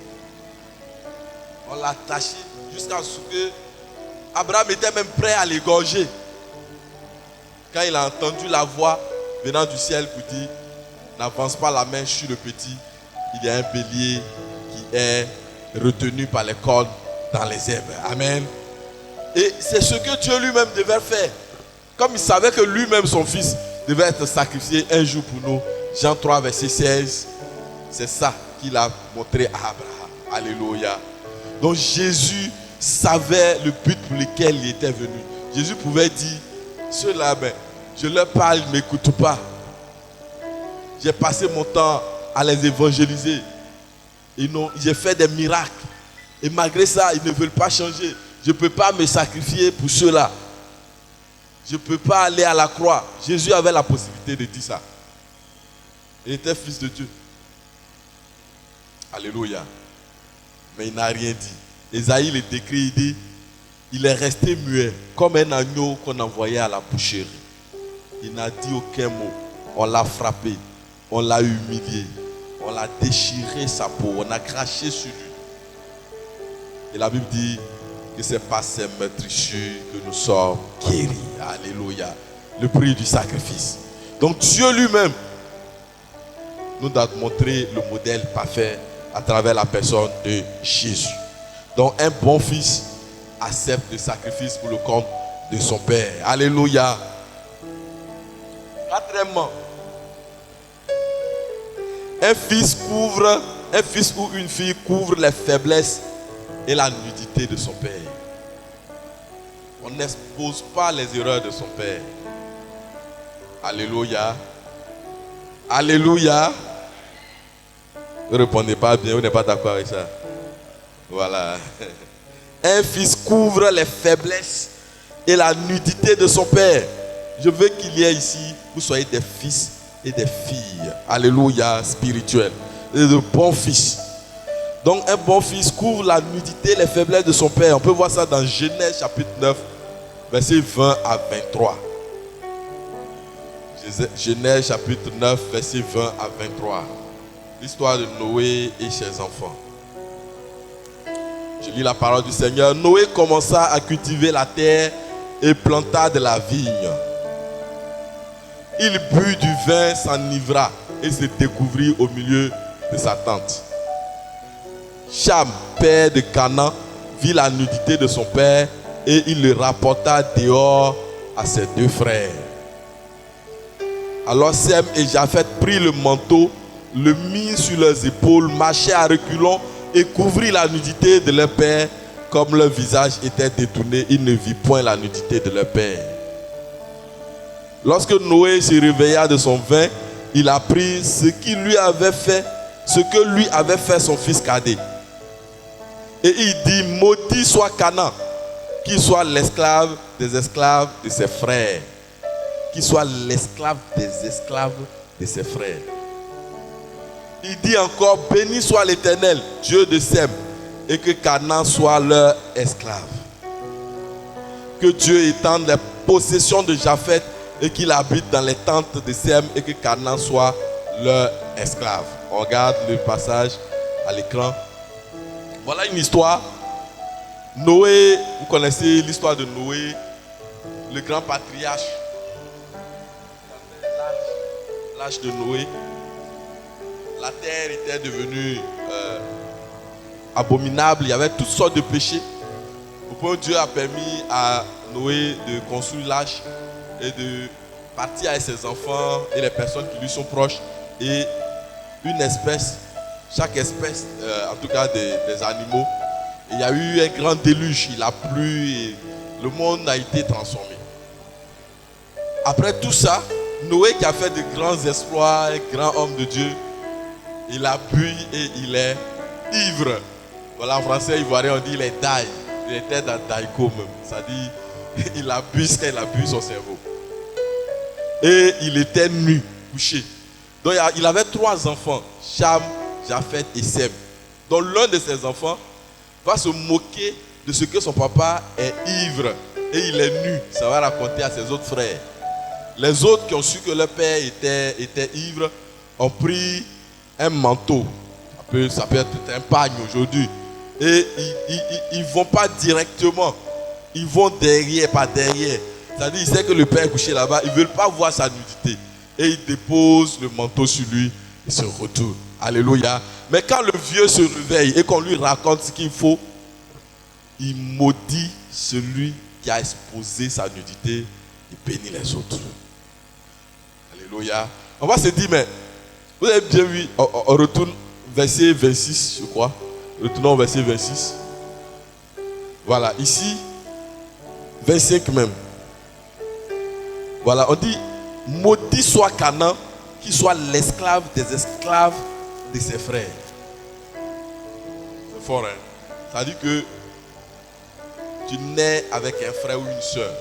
On l'a attaché jusqu'à ce que Abraham était même prêt à l'égorger. Quand il a entendu la voix venant du ciel pour dire, n'avance pas la main sur le petit, il y a un bélier qui est retenu par les cornes dans les herbes. Amen. Et c'est ce que Dieu lui-même devait faire. Comme il savait que lui-même, son fils, devait être sacrifié un jour pour nous. Jean 3, verset 16. C'est ça qu'il a montré à Abraham. Alléluia. Donc Jésus savait le but pour lequel il était venu. Jésus pouvait dire, ceux-là, je leur parle, ils ne m'écoutent pas. J'ai passé mon temps à les évangéliser. J'ai fait des miracles. Et malgré ça, ils ne veulent pas changer. Je ne peux pas me sacrifier pour ceux-là. Je ne peux pas aller à la croix. Jésus avait la possibilité de dire ça. Il était fils de Dieu. Alléluia. Mais il n'a rien dit. Ésaïe le décrit, il dit, il est resté muet, comme un agneau qu'on envoyait à la boucherie. Il n'a dit aucun mot. On l'a frappé, on l'a humilié, on l'a déchiré sa peau, on a craché sur lui. Et la Bible dit que c'est par ses meurtrissures que nous sommes guéris. Alléluia. Le prix du sacrifice. Donc Dieu lui-même nous a montré le modèle parfait à travers la personne de Jésus. Donc un bon fils accepte le sacrifice pour le compte de son père. Alléluia. Quatrièmement, un fils ou une fille couvre les faiblesses et la nudité de son père. On n'expose pas les erreurs de son père. Alléluia. Alléluia. Ne répondez pas bien, vous n'êtes pas d'accord avec ça. Voilà. Un fils couvre les faiblesses et la nudité de son père. Je veux qu'il y ait ici, vous soyez des fils et des filles. Alléluia, spirituels. Et de bons fils. Donc un bon fils couvre la nudité et les faiblesses de son père. On peut voir ça dans Genèse chapitre 9, versets 20 à 23. Genèse chapitre 9, versets 20 à 23. l'histoire de Noé et ses enfants. Je lis la parole du Seigneur. Noé commença à cultiver la terre et planta de la vigne. Il but du vin, s'enivra et se découvrit au milieu de sa tente. Cham, père de Canaan, vit la nudité de son père et il le rapporta dehors à ses deux frères. Alors Sem et Japheth prirent le manteau, le mirent sur leurs épaules, marchèrent à reculons et couvrirent la nudité de leur père. Comme leur visage était détourné, ils ne virent point la nudité de leur père. Lorsque Noé se réveilla de son vin, il apprit ce que lui avait fait son fils cadet. Et il dit, maudit soit Canaan, qu'il soit l'esclave des esclaves de ses frères. Qu'il soit l'esclave des esclaves de ses frères. Il dit encore, béni soit l'Éternel, Dieu de Sem, et que Canaan soit leur esclave. Que Dieu étende les possessions de Japheth et qu'il habite dans les tentes de Sem et que Canaan soit leur esclave. On regarde le passage à l'écran. Voilà une histoire. Noé, vous connaissez l'histoire de Noé, le grand patriarche. L'âge de Noé. La terre était devenue abominable. Il y avait toutes sortes de péchés. Au point où Dieu a permis à Noé de construire l'arche et de partir avec ses enfants et les personnes qui lui sont proches. Et une espèce, chaque espèce, en tout cas des animaux. Et il y a eu un grand déluge. Il a plu et le monde a été transformé. Après tout ça, Noé qui a fait de grands exploits, un grand homme de Dieu, il a bu et il est ivre. Voilà, en français ivoirien, on dit il est daille. Il était dans daïko même. Ça dit, il a bu ce qu'il a bu son cerveau. Et il était nu, couché. Donc il avait 3 enfants, Cham, Japheth et Sem. Donc l'un de ses enfants va se moquer de ce que son papa est ivre. Et il est nu. Ça va raconter à ses autres frères. Les autres qui ont su que leur père était ivre ont pris un manteau. Ça peut être un pagne aujourd'hui. Et ils ne vont pas directement. Ils vont derrière, pas derrière. C'est-à-dire, ils savent que le père est couché là-bas. Ils ne veulent pas voir sa nudité. Et ils déposent le manteau sur lui et se retournent. Alléluia. Mais quand le vieux se réveille et qu'on lui raconte ce qu'il faut, il maudit celui qui a exposé sa nudité et bénit les autres. Alléluia. On va se dire, mais vous avez bien vu, on retourne verset 26, je crois. Retournons au verset 26. Voilà, ici, 25 même. Voilà, on dit, maudit soit Canaan, qui soit l'esclave des esclaves de ses frères. C'est fort, hein? Ça dit que tu nais avec un frère ou une soeur.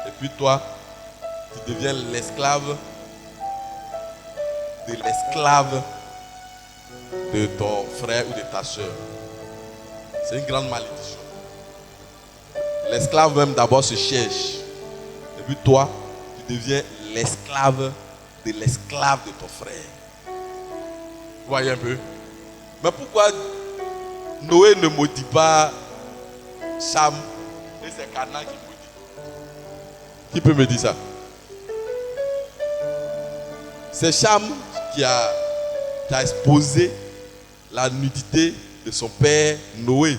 Et puis toi, tu deviens l'esclave de ton frère ou de ta soeur. C'est une grande malédiction. L'esclave même d'abord se cherche. Et puis toi, tu deviens l'esclave de ton frère. Vous voyez un peu? Mais pourquoi Noé ne maudit pas Cham et c'est Canaan qui maudit? Qui peut me dire ça? C'est Cham qui a exposé la nudité de son père Noé.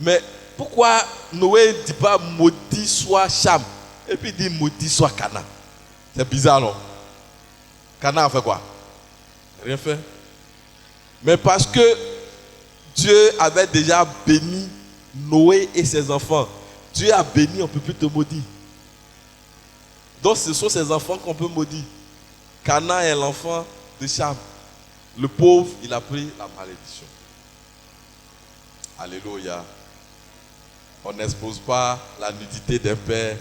Mais pourquoi Noé ne dit pas maudit soit Cham et puis il dit maudit soit Canaan? C'est bizarre, non? Canaan a fait quoi? Rien fait. Mais parce que Dieu avait déjà béni Noé et ses enfants. Dieu a béni, on ne peut plus te maudire. Donc ce sont ses enfants qu'on peut maudire. Canaan est l'enfant de Cham. Le pauvre, il a pris la malédiction. Alléluia. On n'expose pas la nudité d'un père.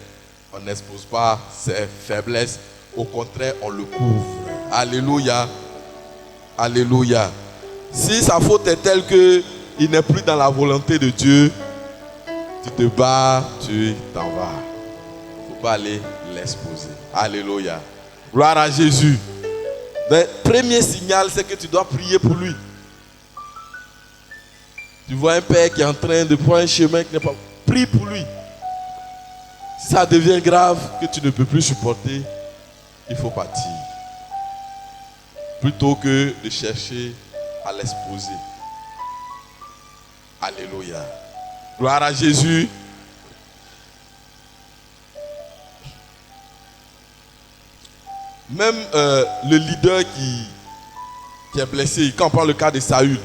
On n'expose pas ses faiblesses. Au contraire, on le couvre. Alléluia. Alléluia. Si sa faute est telle qu'il n'est plus dans la volonté de Dieu, tu te bats, tu t'en vas. Il ne faut pas aller l'exposer. Alléluia. Gloire à Jésus. Le premier signal, c'est que tu dois prier pour lui. Tu vois un père qui est en train de prendre un chemin qui n'est pas... Prie pour lui. Si ça devient grave, que tu ne peux plus supporter, il faut partir. Plutôt que de chercher à l'exposer. Alléluia. Gloire à Jésus. Même le leader qui est blessé, quand on prend le cas de Saül,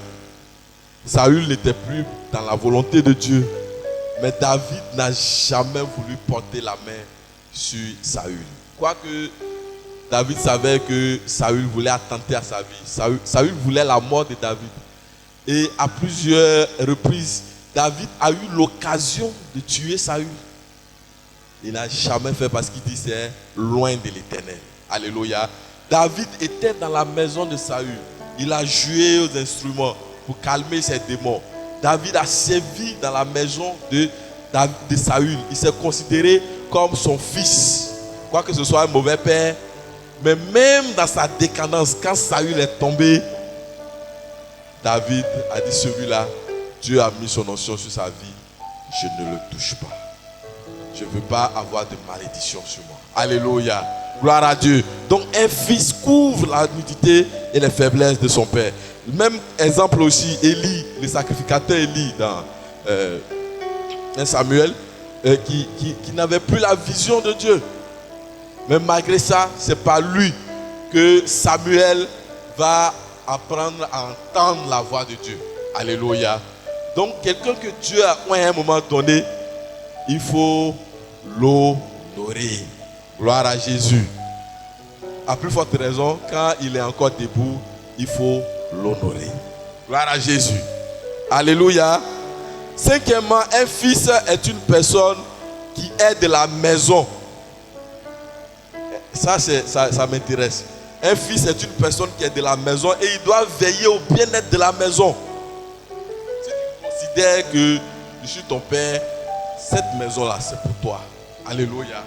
Saül n'était plus dans la volonté de Dieu. Mais David n'a jamais voulu porter la main sur Saül. Quoique David savait que Saül voulait attenter à sa vie. Saül voulait la mort de David. Et à plusieurs reprises, David a eu l'occasion de tuer Saül. Il n'a jamais fait parce qu'il dit c'est loin de l'Éternel. Alléluia. David était dans la maison de Saül. Il a joué aux instruments pour calmer ses démons. David a servi dans la maison de Saül. Il s'est considéré comme son fils. Quoique ce soit un mauvais père. Mais même dans sa décadence, quand Saül est tombé, David a dit celui-là, Dieu a mis son onction sur sa vie. Je ne le touche pas. Je ne veux pas avoir de malédiction sur moi. Alléluia. Gloire à Dieu. Donc un fils couvre la nudité et les faiblesses de son père. Même exemple aussi, Élie, le sacrificateur Élie dans 1 Samuel, qui n'avait plus la vision de Dieu. Mais malgré ça, c'est par lui que Samuel va apprendre à entendre la voix de Dieu. Alléluia. Donc quelqu'un que Dieu a à un moment donné, il faut l'honorer. Gloire à Jésus. À plus forte raison, quand il est encore debout, il faut l'honorer. Gloire à Jésus. Alléluia. Cinquièmement, un fils est une personne qui est de la maison. Ça m'intéresse. Un fils est une personne qui est de la maison et il doit veiller au bien-être de la maison. Si tu considères que je suis ton père, cette maison-là, c'est pour toi. Alléluia.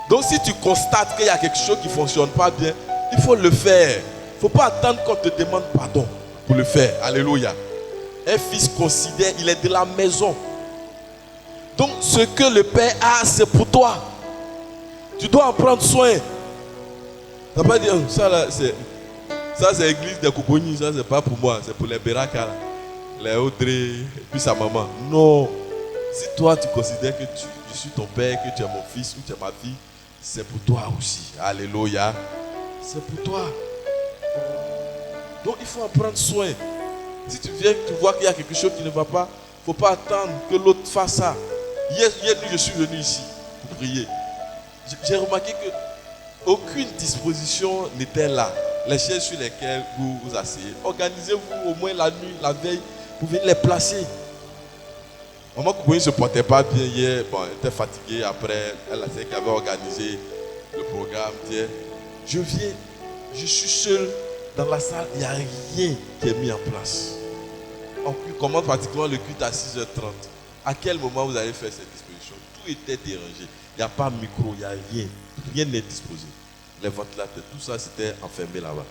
Donc si tu constates qu'il y a quelque chose qui ne fonctionne pas bien, il faut le faire. Il ne faut pas attendre qu'on te demande pardon pour le faire. Alléluia. Un fils considère, il est de la maison. Donc ce que le père a, c'est pour toi. Tu dois en prendre soin. Tu n'as pas dit, ça c'est l'église de Koukoni, ça c'est pas pour moi, c'est pour les Beraka, les Audrey, et puis sa maman. Non. Si toi tu considères que je suis ton père, que tu es mon fils ou tu es ma fille, c'est pour toi aussi. Alléluia. C'est pour toi. Donc il faut en prendre soin. Si tu viens, tu vois qu'il y a quelque chose qui ne va pas, il ne faut pas attendre que l'autre fasse ça. Hier je suis venu ici pour prier. J'ai remarqué que aucune disposition n'était là. Les chaises sur lesquelles vous vous asseyez. Organisez-vous au moins la nuit, la veille, pour venir les placer. Maman Koukouni ne se portait pas bien hier. Bon, elle était fatiguée. Après, elle a dit qu'elle avait organisé le programme. Je viens, je suis seul dans la salle. Il n'y a rien qui est mis en place. On commence pratiquement le culte à 6h30. À quel moment vous allez faire cette disposition? Tout était dérangé. Il n'y a pas de micro, il n'y a rien. Rien n'est disposé. Les ventilateurs, tout ça, c'était enfermé là-bas.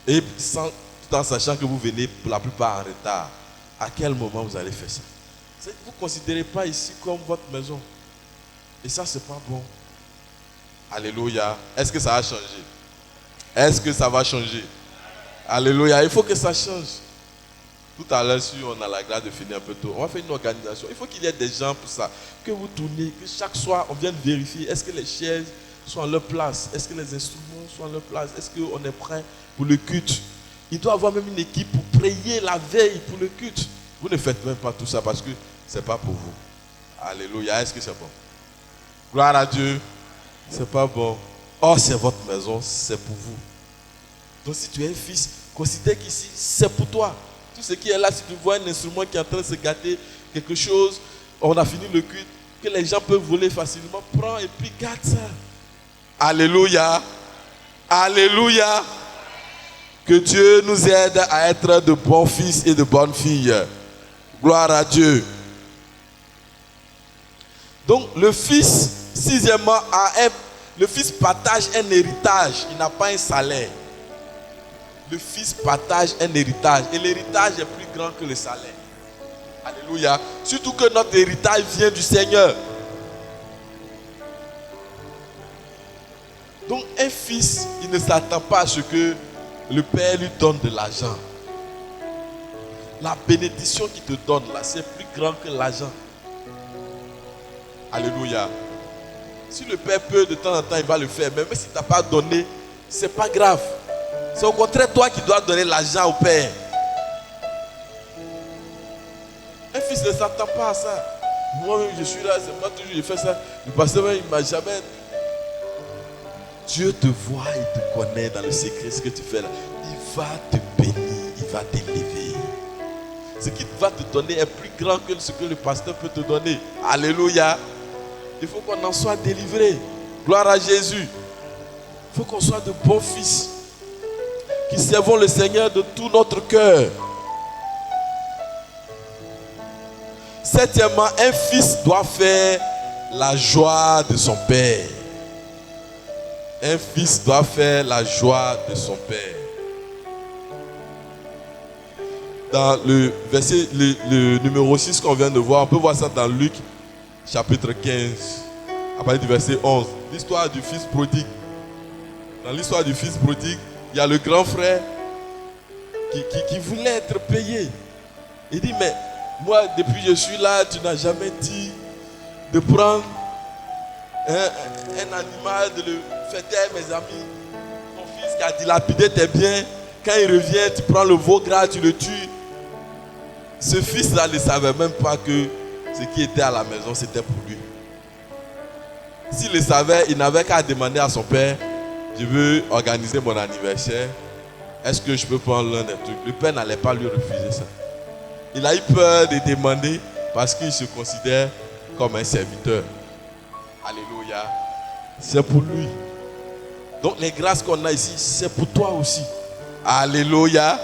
Et tout en sachant que vous venez pour la plupart en retard, à quel moment vous allez faire ça? Vous ne considérez pas ici comme votre maison. Et ça, c'est pas bon. Alléluia. Est-ce que ça va changer? Est-ce que ça va changer? Alléluia. Il faut que ça change. Tout à l'heure, si on a la grâce de finir un peu tôt, on va faire une organisation. Il faut qu'il y ait des gens pour ça. Que vous tournez, que chaque soir, on vienne vérifier. Est-ce que les chaises sont à leur place? Est-ce que les instruments sont à leur place? Est-ce qu'on est prêt pour le culte? Il doit y avoir même une équipe pour prier la veille pour le culte. Vous ne faites même pas tout ça parce que ce n'est pas pour vous. Alléluia. Est-ce que c'est bon? Gloire à Dieu. C'est pas bon. Oh, c'est votre maison, c'est pour vous. Donc si tu es un fils, considère qu'ici, c'est pour toi. Tout ce qui est là, si tu vois un instrument qui est en train de se gâter, quelque chose, on a fini le culte, que les gens peuvent voler facilement, prends et puis garde ça. Alléluia. Alléluia. Que Dieu nous aide à être de bons fils et de bonnes filles. Gloire à Dieu. Donc le fils, sixièmement, Le fils partage un héritage, il n'a pas un salaire. Le fils partage un héritage et l'héritage est plus grand que le salaire. Alléluia. Surtout que notre héritage vient du Seigneur. Donc un fils, il ne s'attend pas à ce que le père lui donne de l'argent. La bénédiction qu'il te donne là, c'est plus grand que l'argent. Alléluia. Si le père peut, de temps en temps, il va le faire. Même si tu n'as pas donné, c'est pas grave. C'est au contraire toi qui dois donner l'argent au père. Un fils ne s'attend pas à ça. Moi-même, je suis là, c'est moi toujours, je fais ça. Le pasteur, il ne m'a jamais... Dieu te voit, il te connaît dans le secret, ce que tu fais là. Il va te bénir, il va t'élever. Ce qu'il va te donner est plus grand que ce que le pasteur peut te donner. Alléluia. Il faut qu'on en soit délivré. Gloire à Jésus. Il faut qu'on soit de bons fils qui servons le Seigneur de tout notre cœur. Septièmement, un fils doit faire la joie de son père. Un fils doit faire la joie de son père. Dans le verset, le numéro 6 qu'on vient de voir, on peut voir ça dans Luc chapitre 15, à partir du verset 11. L'histoire du fils prodigue. Dans l'histoire du fils prodigue, il y a le grand frère qui voulait être payé. Il dit, mais moi, depuis que je suis là, tu n'as jamais dit de prendre un animal, de le fêter à mes amis. Ton fils qui a dilapidé tes biens, quand il revient, tu prends le veau gras, tu le tues. Ce fils-là ne savait même pas que ce qui était à la maison, c'était pour lui. S'il le savait, il n'avait qu'à demander à son père, je veux organiser mon anniversaire, est-ce que je peux prendre l'un des trucs? Le père n'allait pas lui refuser ça. Il a eu peur de demander parce qu'il se considère comme un serviteur. Alléluia. C'est pour lui. Donc les grâces qu'on a ici, c'est pour toi aussi. Alléluia.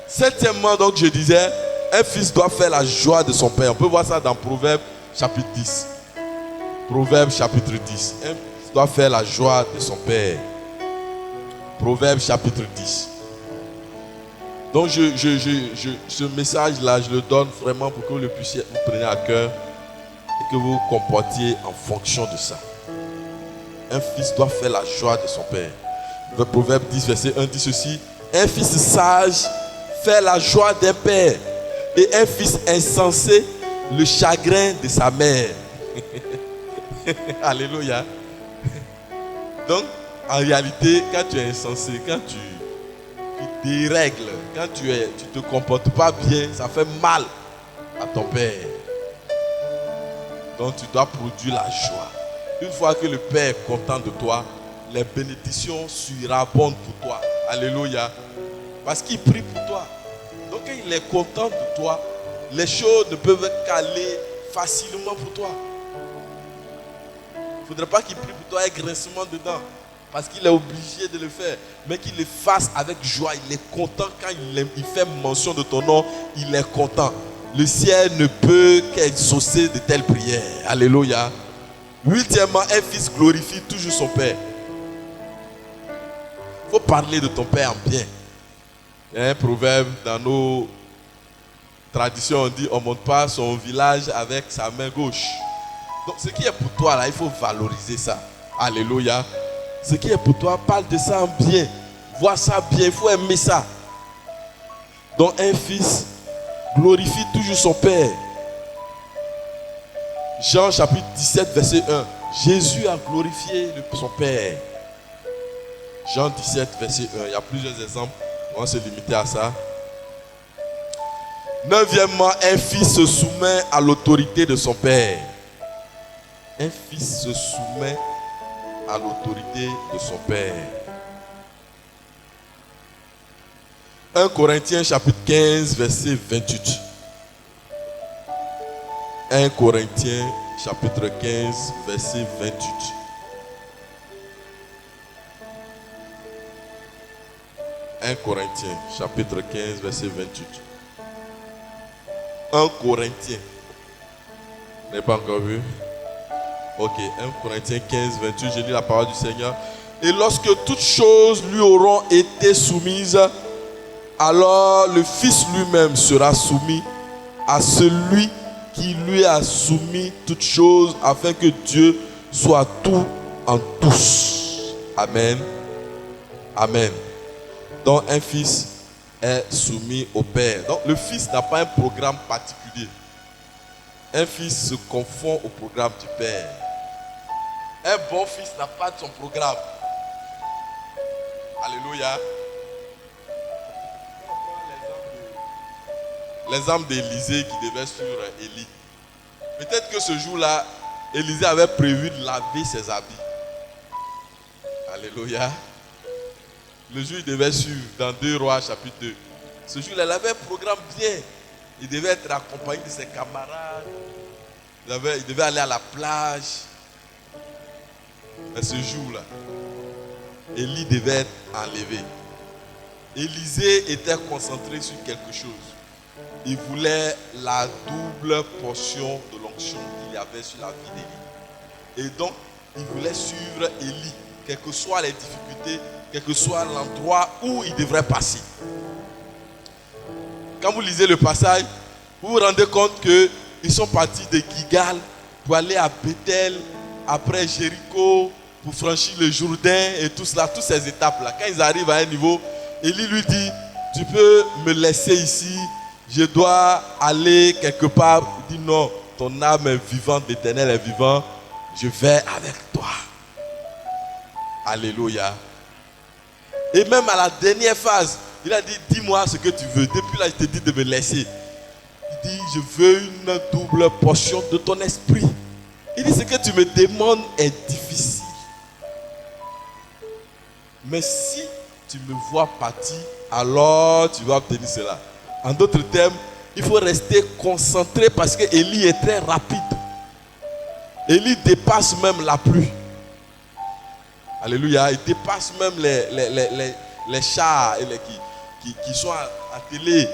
Septièmement, donc je disais, un fils doit faire la joie de son père. On peut voir ça dans Proverbe chapitre 10. Proverbe chapitre 10. Un fils doit faire la joie de son père. Proverbe chapitre 10. Donc ce message-là, je le donne vraiment pour que vous le puissiez vous preniez à cœur et que vous vous comportiez en fonction de ça. Un fils doit faire la joie de son père. Le Proverbe 10, verset 1 dit ceci. Un fils sage fait la joie d'un père et un fils insensé le chagrin de sa mère. Alléluia. Donc, en réalité, quand tu es insensé, quand tu dérègles, quand tu te comportes pas bien, ça fait mal à ton père. Donc, tu dois produire la joie. Une fois que le Père est content de toi, les bénédictions surabondent pour toi. Alléluia. Parce qu'il prie pour toi. Donc quand il est content de toi, les choses ne peuvent qu'aller facilement pour toi. Il ne faudrait pas qu'il prie pour toi avec grincement dedans. Parce qu'il est obligé de le faire. Mais qu'il le fasse avec joie. Il est content quand il fait mention de ton nom. Il est content. Le ciel ne peut qu'exaucer de telles prières. Alléluia. Huitièmement, un fils glorifie toujours son père. Il faut parler de ton père en bien. Il y a un proverbe dans nos traditions, on dit on ne monte pas son village avec sa main gauche. Donc ce qui est pour toi là, il faut valoriser ça. Alléluia. Ce qui est pour toi, parle de ça en bien. Vois ça bien, il faut aimer ça. Donc un fils glorifie toujours son père. Jean chapitre 17 verset 1. Jésus a glorifié son Père. Jean 17 verset 1. Il y a plusieurs exemples. On va se limiter à ça. Neuvièmement, un fils se soumet à l'autorité de son Père. Un fils se soumet à l'autorité de son Père. 1 Corinthiens chapitre 15 verset 28. 1 Corinthiens chapitre 15 verset 28. « 1 Corinthiens chapitre 15 verset 28. 1 Corinthiens. Vous n'avez pas encore vu? Ok, 1 Corinthiens 15, 28, je lis la parole du Seigneur. Et lorsque toutes choses lui auront été soumises, alors le Fils lui-même sera soumis à celui qui lui a soumis toutes choses, afin que Dieu soit tout en tous. Amen. Amen. Donc un fils est soumis au Père. Donc le Fils n'a pas un programme particulier. Un fils se confond au programme du Père. Un bon fils n'a pas son programme. Alléluia. L'exemple d'Élisée qui devait suivre Élie. Peut-être que ce jour-là, Élisée avait prévu de laver ses habits. Alléluia. Le jour, il devait suivre dans 2 Rois chapitre 2. Ce jour-là, il avait un programme bien. Il devait être accompagné de ses camarades. Il devait aller à la plage. Mais ce jour-là, Élie devait être enlevé. Élisée était concentré sur quelque chose. Il voulait la double portion de l'onction qu'il y avait sur la vie d'Élie. Et donc, il voulait suivre Élie, quelles que soient les difficultés, quel que soit l'endroit où il devrait passer. Quand vous lisez le passage, vous vous rendez compte qu'ils sont partis de Gilgal pour aller à Bethel, après Jéricho, pour franchir le Jourdain et tout cela, toutes ces étapes-là. Quand ils arrivent à un niveau, Élie lui dit, tu peux me laisser ici, je dois aller quelque part. Il dit non, ton âme est vivante, l'Éternel est vivant, je vais avec toi. Alléluia. Et même à la dernière phase, il a dit, dis-moi ce que tu veux. Depuis là, je te dis de me laisser. Il dit, je veux une double portion de ton esprit. Il dit, ce que tu me demandes est difficile. Mais si tu me vois partir, alors tu vas obtenir cela. En d'autres termes, il faut rester concentré parce que Élie est très rapide. Élie dépasse même la pluie. Alléluia. Il dépasse même les chars qui sont attelés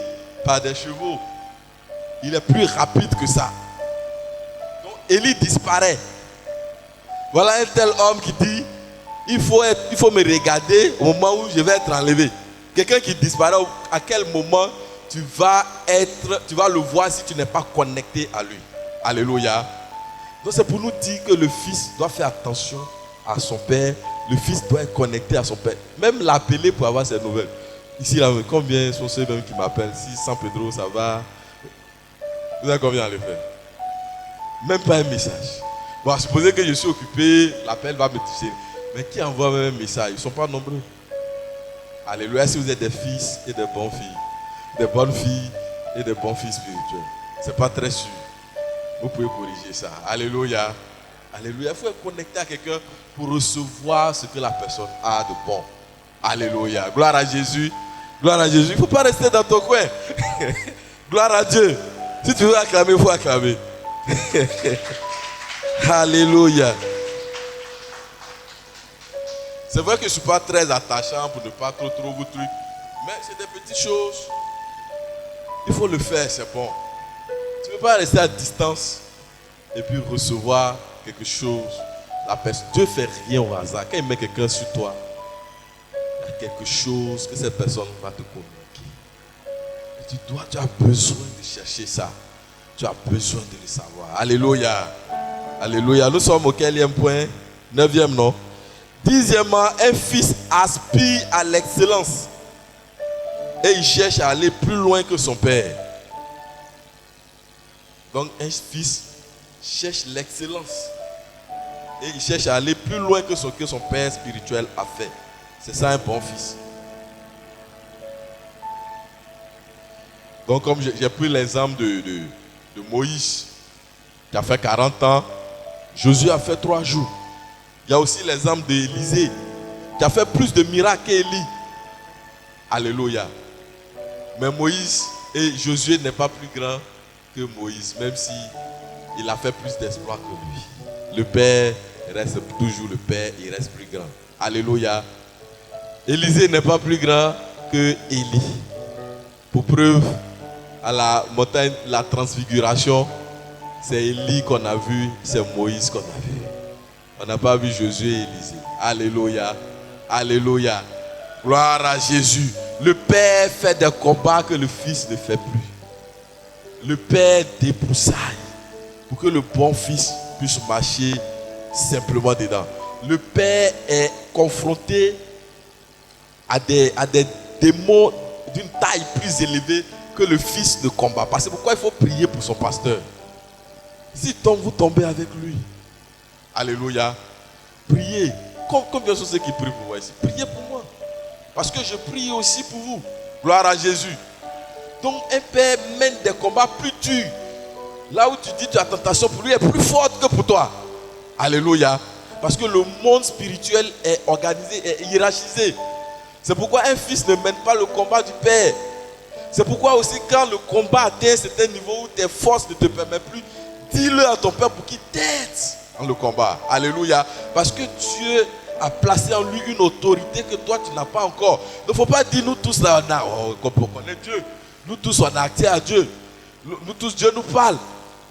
par des chevaux. Il est plus rapide que ça. Donc Élie disparaît. Voilà un tel homme qui dit, il faut me regarder au moment où je vais être enlevé. Quelqu'un qui disparaît, à quel moment tu vas le voir si tu n'es pas connecté à lui. Alléluia. Donc c'est pour nous dire que le fils doit faire attention à son père. Le fils doit être connecté à son père. Même l'appeler pour avoir ses nouvelles. Ici, là, combien sont ceux même qui m'appellent? Si San Pedro, ça va. Vous avez combien à le faire? Même pas un message. Bon, supposez que je suis occupé, l'appel va me toucher. Mais qui envoie même un message? Ils ne sont pas nombreux. Alléluia, si vous êtes des fils et des bonnes filles, des bonnes filles et des bons fils spirituels, ce n'est pas très sûr. Vous pouvez corriger ça. Alléluia. Alléluia. Il faut être connecté à quelqu'un pour recevoir ce que la personne a de bon. Alléluia. Gloire à Jésus. Gloire à Jésus. Il ne faut pas rester dans ton coin. Gloire à Dieu. Si tu veux acclamer, il faut acclamer. Alléluia. C'est vrai que je ne suis pas très attachant pour ne pas trop vous trucs. Mais c'est des petites choses. Il faut le faire, c'est bon. Tu ne peux pas rester à distance et puis recevoir quelque chose. Dieu ne fait rien au hasard. Quand il met quelqu'un sur toi, il y a quelque chose que cette personne va te communiquer. Et tu as besoin de chercher ça. Tu as besoin de le savoir. Alléluia. Alléluia. Nous sommes au quatrième point? 9e, non? 10e, un fils aspire à l'excellence. Et il cherche à aller plus loin que son père. Donc un fils cherche l'excellence. Et il cherche à aller plus loin que ce que son père spirituel a fait. C'est ça un bon fils. Donc comme j'ai pris l'exemple de Moïse, qui a fait 40 ans, Josué a fait 3 jours. Il y a aussi l'exemple d'Élisée, qui a fait plus de miracles qu'Élie. Alléluia. Mais Moïse et Josué n'est pas plus grand que Moïse, même si il a fait plus d'exploits que lui. Le Père reste toujours le Père, il reste plus grand. Alléluia. Élisée n'est pas plus grand que Élie. Pour preuve, à la montagne, la transfiguration, c'est Élie qu'on a vu, c'est Moïse qu'on a vu. On n'a pas vu Josué et Élisée. Alléluia. Alléluia. Gloire à Jésus. Le Père fait des combats que le Fils ne fait plus. Le Père débroussaille pour que le bon Fils puisse marcher simplement dedans. Le Père est confronté à des démons d'une taille plus élevée que le Fils ne combat pas. C'est pourquoi il faut prier pour son pasteur. Si tombe, vous tombez avec lui. Alléluia. Priez. Combien sont ceux qui prient pour moi ici? Priez pour moi. Parce que je prie aussi pour vous. Gloire à Jésus. Donc un père mène des combats plus durs. Là où tu dis que la tentation pour lui est plus forte que pour toi. Alléluia. Parce que le monde spirituel est organisé, est hiérarchisé. C'est pourquoi un fils ne mène pas le combat du père. C'est pourquoi aussi quand le combat atteint un certain niveau où tes forces ne te permettent plus, dis-le à ton père pour qu'il t'aide dans le combat. Alléluia. Parce que Dieu a placé en lui une autorité que toi tu n'as pas encore. Il ne faut pas dire nous tous là on connaît Dieu. Nous tous on a accès à Dieu. Nous tous Dieu nous parle.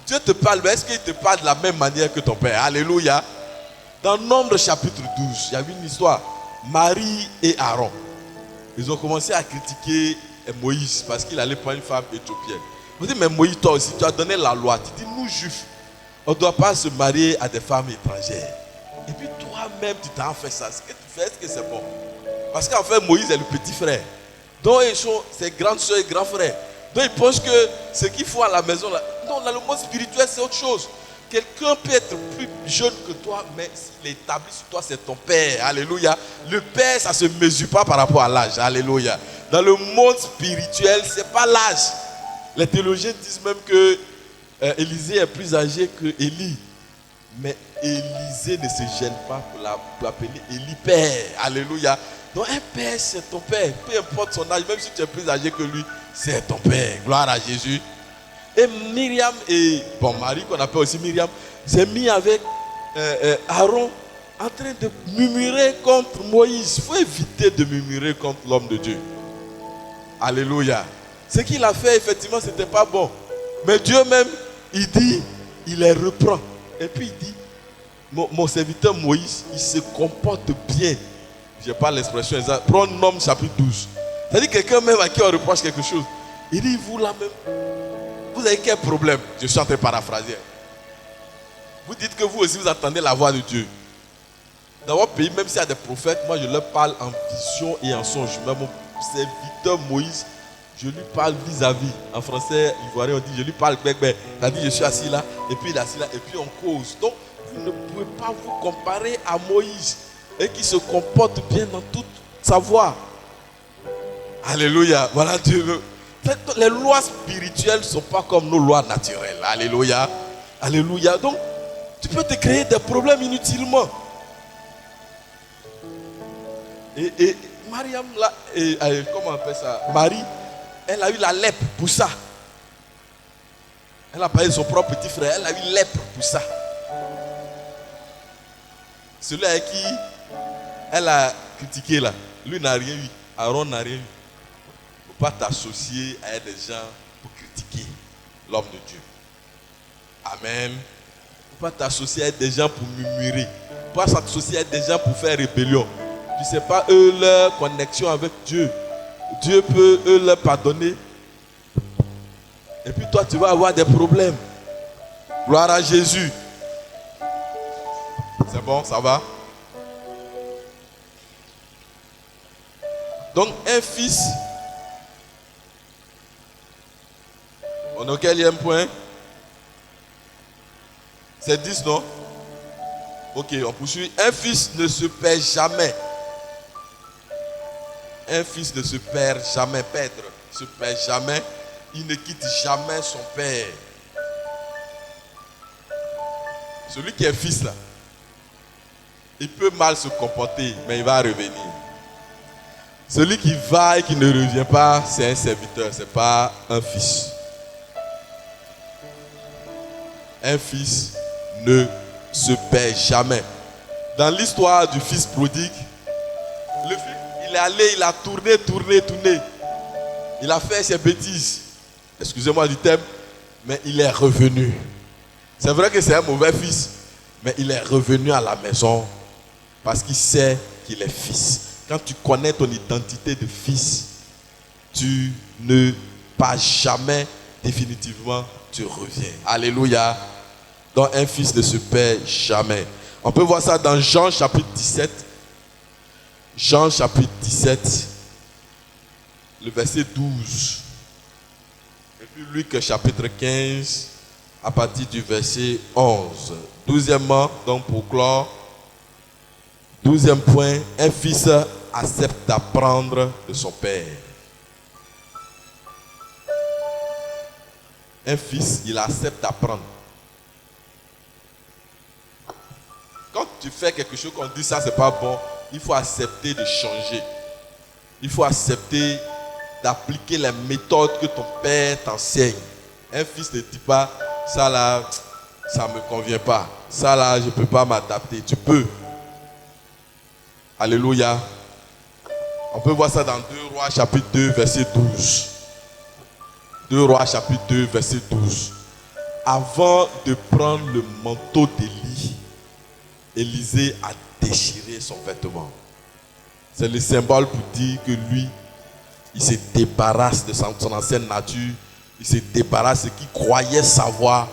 Dieu te parle, mais est-ce qu'il te parle de la même manière que ton père? Alléluia. Dans Nombre chapitre 12, il y avait une histoire. Marie et Aaron. Ils ont commencé à critiquer Moïse parce qu'il allait prendre une femme éthiopienne. Vous dites, mais Moïse, toi aussi, tu as donné la loi. Tu dis, nous juifs, on ne doit pas se marier à des femmes étrangères. Et puis toi-même, tu t'en fais ça. Ce que tu fais, est-ce que c'est bon? Parce qu'en fait, Moïse est le petit frère. Donc, ils sont ses grandes soeurs et grands frères. Donc, ils pensent que ce qu'il faut à la maison, là, non, dans le monde spirituel, c'est autre chose. Quelqu'un peut être plus jeune que toi, mais s'il est établi sur toi, c'est ton père. Alléluia. Le père, ça ne se mesure pas par rapport à l'âge. Alléluia. Dans le monde spirituel, ce n'est pas l'âge. Les théologiens disent même que Élisée est plus âgé que Élie. Mais Élisée ne se gêne pas pour l'appeler Élie père. Alléluia. Donc un père, c'est ton père. Peu importe son âge, même si tu es plus âgé que lui, c'est ton père. Gloire à Jésus. Et Myriam et Marie, qu'on appelle aussi Myriam, s'est mis avec Aaron en train de murmurer contre Moïse. Il faut éviter de murmurer contre l'homme de Dieu. Alléluia. Ce qu'il a fait, effectivement, ce n'était pas bon. Mais Dieu même, il dit, il les reprend. Et puis il dit, mon serviteur Moïse, il se comporte bien. Je n'ai pas l'expression exacte. Prends Nombre chapitre 12. C'est-à-dire quelqu'un même à qui on reproche quelque chose. Il dit, vous là même, vous avez quel problème? Je suis en train de paraphraser. Vous dites que vous aussi vous attendez la voix de Dieu. Dans votre pays, même s'il y a des prophètes, moi je leur parle en vision et en songe. Mais mon serviteur Moïse, je lui parle vis-à-vis. En français, ivoirien, on dit je lui parle bec-bec. C'est-à-dire je suis assis là, et puis il est assis là, et puis on cause. Donc vous ne pouvez pas vous comparer à Moïse et qui se comporte bien dans toute sa voie. Alléluia. Voilà Dieu. Les lois spirituelles ne sont pas comme nos lois naturelles. Alléluia. Alléluia. Donc, tu peux te créer des problèmes inutilement. Et Mariam, là, comment on appelle ça? Marie, elle a eu la lèpre pour ça. Elle a parlé de son propre petit frère. Elle a eu lèpre pour ça. Celui avec qui elle a critiqué là, lui n'a rien eu. Aaron n'a rien eu. Il ne faut pas t'associer à des gens pour critiquer l'homme de Dieu. Amen. Il ne faut pas t'associer à des gens pour murmurer. Il ne faut pas s'associer à des gens pour faire rébellion. Tu ne sais pas eux leur connexion avec Dieu. Dieu peut eux leur pardonner. Et puis toi tu vas avoir des problèmes. Gloire à Jésus. C'est bon, ça va? Donc un fils. On est au quatrième point? C'est 10, non? Ok, on poursuit. Un fils ne se perd jamais. Un fils ne se perd jamais. Perdre ne se perd jamais. Il ne quitte jamais son père. Celui qui est fils là, il peut mal se comporter, mais il va revenir. Celui qui va et qui ne revient pas, c'est un serviteur, ce n'est pas un fils. Un fils ne se perd jamais. Dans l'histoire du fils prodigue, le fils, il est allé, il a tourné. Il a fait ses bêtises. Excusez-moi du terme, mais il est revenu. C'est vrai que c'est un mauvais fils, Mais il est revenu à la maison parce qu'il sait qu'il est fils. Quand tu connais ton identité de fils, tu ne pars jamais définitivement, tu reviens. Alléluia. Donc un fils ne se perd jamais. On peut voir ça dans Jean chapitre 17. Jean chapitre 17, le verset 12. Et puis Luc chapitre 15, à partir du verset 11. 12e, donc pour clore, 12e point, un fils accepte d'apprendre de son père. Un fils, il accepte d'apprendre. Quand tu fais quelque chose qu'on dit ça, c'est pas bon, il faut accepter de changer. Il faut accepter d'appliquer les méthodes que ton père t'enseigne. Un fils ne dit pas, ça là, ça ne me convient pas. Ça là, je ne peux pas m'adapter. Tu peux. Alléluia. On peut voir ça dans 2 Rois chapitre 2, verset 12. 2 Rois chapitre 2, verset 12. Avant de prendre le manteau d'Élie, Élisée a déchiré son vêtement. C'est le symbole pour dire que lui, il se débarrasse de son ancienne nature. Il se débarrasse de ce qu'il croyait savoir.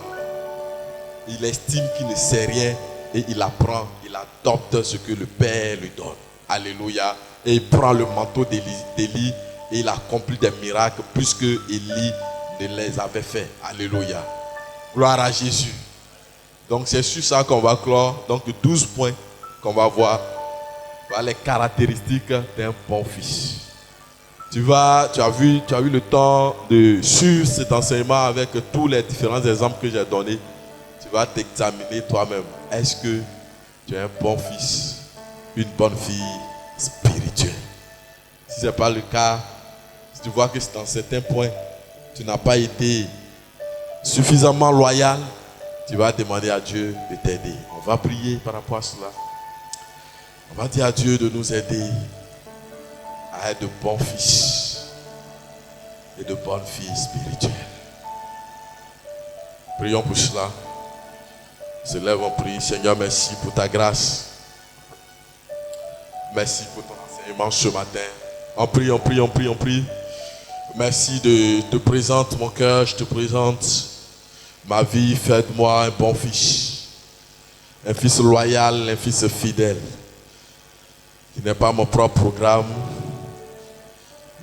Il estime qu'il ne sait rien et il apprend, il adopte ce que le Père lui donne. Alléluia. Et il prend le manteau d'Élie et il accomplit des miracles puisque Élie ne les avait fait. Alléluia. Gloire à Jésus. Donc c'est sur ça qu'on va clore. Donc 12 points qu'on va voir. Voilà les caractéristiques d'un bon fils. Tu as vu le temps de suivre cet enseignement avec tous les différents exemples que j'ai donnés. Tu vas t'examiner toi-même. Est-ce que tu es un bon fils, une bonne fille spirituelle? Si ce n'est pas le cas, si tu vois que dans certains points, tu n'as pas été suffisamment loyal, tu vas demander à Dieu de t'aider. On va prier par rapport à cela. On va dire à Dieu de nous aider à être de bons fils et de bonnes filles spirituelles. Prions pour cela. Se lève, on prie. Seigneur, merci pour ta grâce. Merci pour ton enseignement ce matin. On prie, on prie, on prie, on prie. Merci je te présente mon cœur, je te présente ma vie. Fais de moi un bon fils. Un fils loyal, un fils fidèle. Qui n'est pas mon propre programme,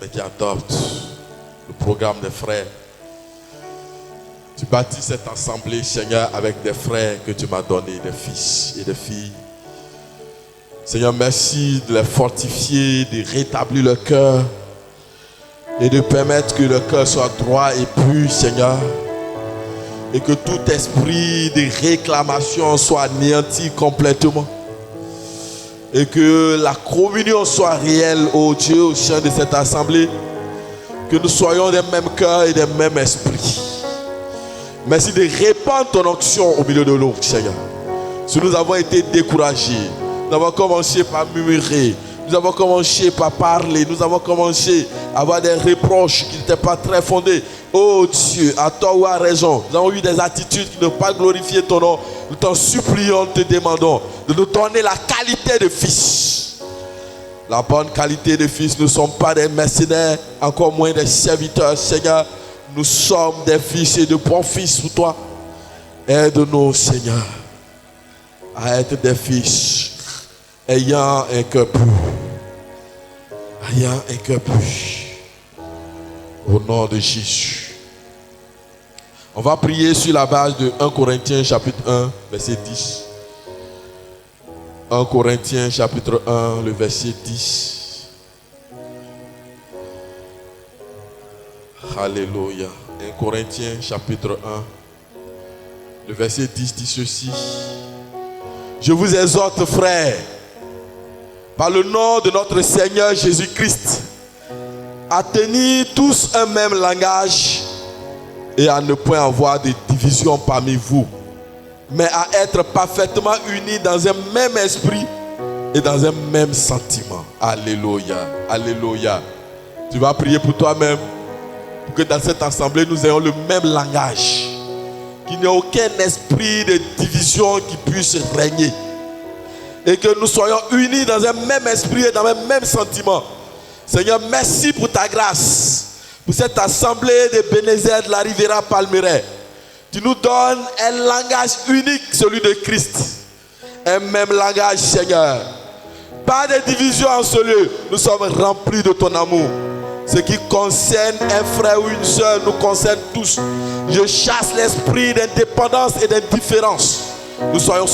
mais qui adopte le programme des frères. Tu bâtis cette assemblée, Seigneur, avec des frères que tu m'as donnés, des fils et des filles. Seigneur, merci de les fortifier, de rétablir le cœur et de permettre que le cœur soit droit et pur, Seigneur. Et que tout esprit de réclamation soit anéanti complètement. Et que la communion soit réelle, ô Dieu, au sein de cette assemblée. Que nous soyons des mêmes cœurs et des mêmes esprits. Merci de répandre ton onction au milieu de nous, Seigneur. Si nous avons été découragés, nous avons commencé par murmurer, nous avons commencé par parler, nous avons commencé à avoir des reproches qui n'étaient pas très fondés. Oh Dieu, à tort ou à raison, nous avons eu des attitudes qui n'ont pas glorifié ton nom. Nous t'en supplions, te demandons de nous donner la qualité de fils. La bonne qualité de fils. Nous ne sommes pas des mercenaires, encore moins des serviteurs, Seigneur. Nous sommes des fils et de bons fils pour toi. Aide-nous, Seigneur, à être des fils ayant un cœur pur. Ayant un cœur pur. Au nom de Jésus. On va prier sur la base de 1 Corinthiens chapitre 1, verset 10. 1 Corinthiens chapitre 1, le verset 10. Alléluia. 1 Corinthiens chapitre 1, le verset 10 dit ceci. Je vous exhorte, frères, par le nom de notre Seigneur Jésus-Christ, à tenir tous un même langage et à ne point avoir de division parmi vous, mais à être parfaitement unis dans un même esprit et dans un même sentiment. Alléluia. Alléluia. Tu vas prier pour toi-même, pour que dans cette assemblée nous ayons le même langage, qu'il n'y ait aucun esprit de division qui puisse régner. Et que nous soyons unis dans un même esprit et dans un même sentiment. Seigneur, merci pour ta grâce, pour cette assemblée de Bénézère de la Riviera Palmeraie. Tu nous donnes un langage unique, celui de Christ. Un même langage, Seigneur. Pas de division en ce lieu. Nous sommes remplis de ton amour. Ce qui concerne un frère ou une soeur nous concerne tous. Je chasse l'esprit d'indépendance et d'indifférence. Nous sommes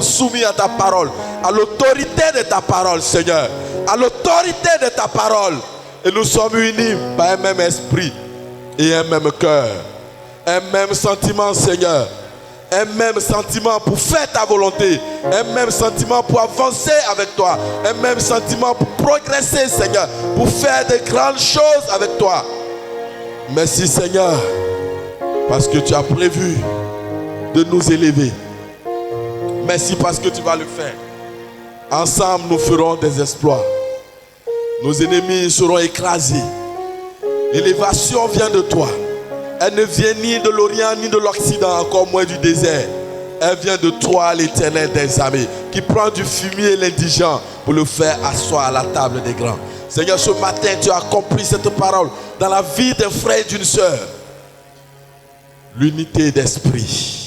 soumis à ta parole, à l'autorité de ta parole, Seigneur, à l'autorité de ta parole. Et nous sommes unis par un même esprit et un même cœur, un même sentiment, Seigneur, un même sentiment pour faire ta volonté, un même sentiment pour avancer avec toi, un même sentiment pour progresser, Seigneur, pour faire de grandes choses avec toi. Merci, Seigneur, parce que tu as prévu de nous élever. Merci parce que tu vas le faire. Ensemble, nous ferons des exploits. Nos ennemis seront écrasés. L'élévation vient de toi. Elle ne vient ni de l'Orient ni de l'Occident, encore moins du désert. Elle vient de toi, l'Éternel des armées, qui prend du fumier l'indigent pour le faire asseoir à la table des grands. Seigneur, ce matin, tu as accompli cette parole dans la vie d'un frère et d'une sœur. L'unité d'esprit.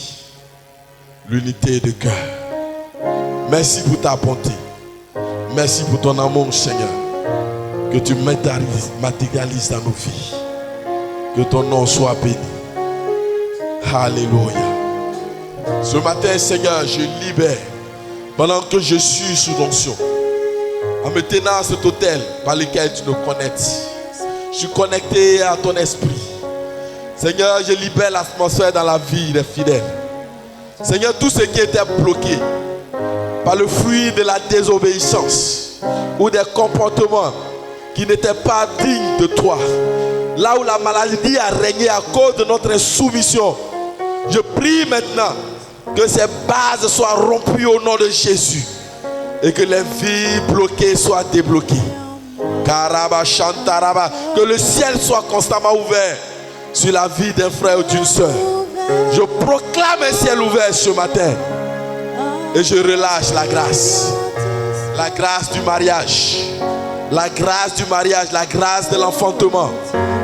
L'unité de cœur. Merci pour ta bonté. Merci pour ton amour, Seigneur. Que tu matérialises dans nos vies. Que ton nom soit béni. Alléluia. Ce matin, Seigneur, je libère. Pendant que je suis sous l'onction. En me tenant à cet autel par lequel tu nous connectes. Je suis connecté à ton esprit. Seigneur, je libère l'atmosphère dans la vie des fidèles. Seigneur, tout ce qui était bloqué par le fruit de la désobéissance ou des comportements qui n'étaient pas dignes de toi, là où la maladie a régné à cause de notre insoumission, je prie maintenant que ces bases soient rompues au nom de Jésus et que les vies bloquées soient débloquées. Karaba, Shantaraba, que le ciel soit constamment ouvert sur la vie d'un frère ou d'une soeur. Je proclame un ciel ouvert ce matin et je relâche la grâce du mariage, la grâce du mariage, la grâce de l'enfantement,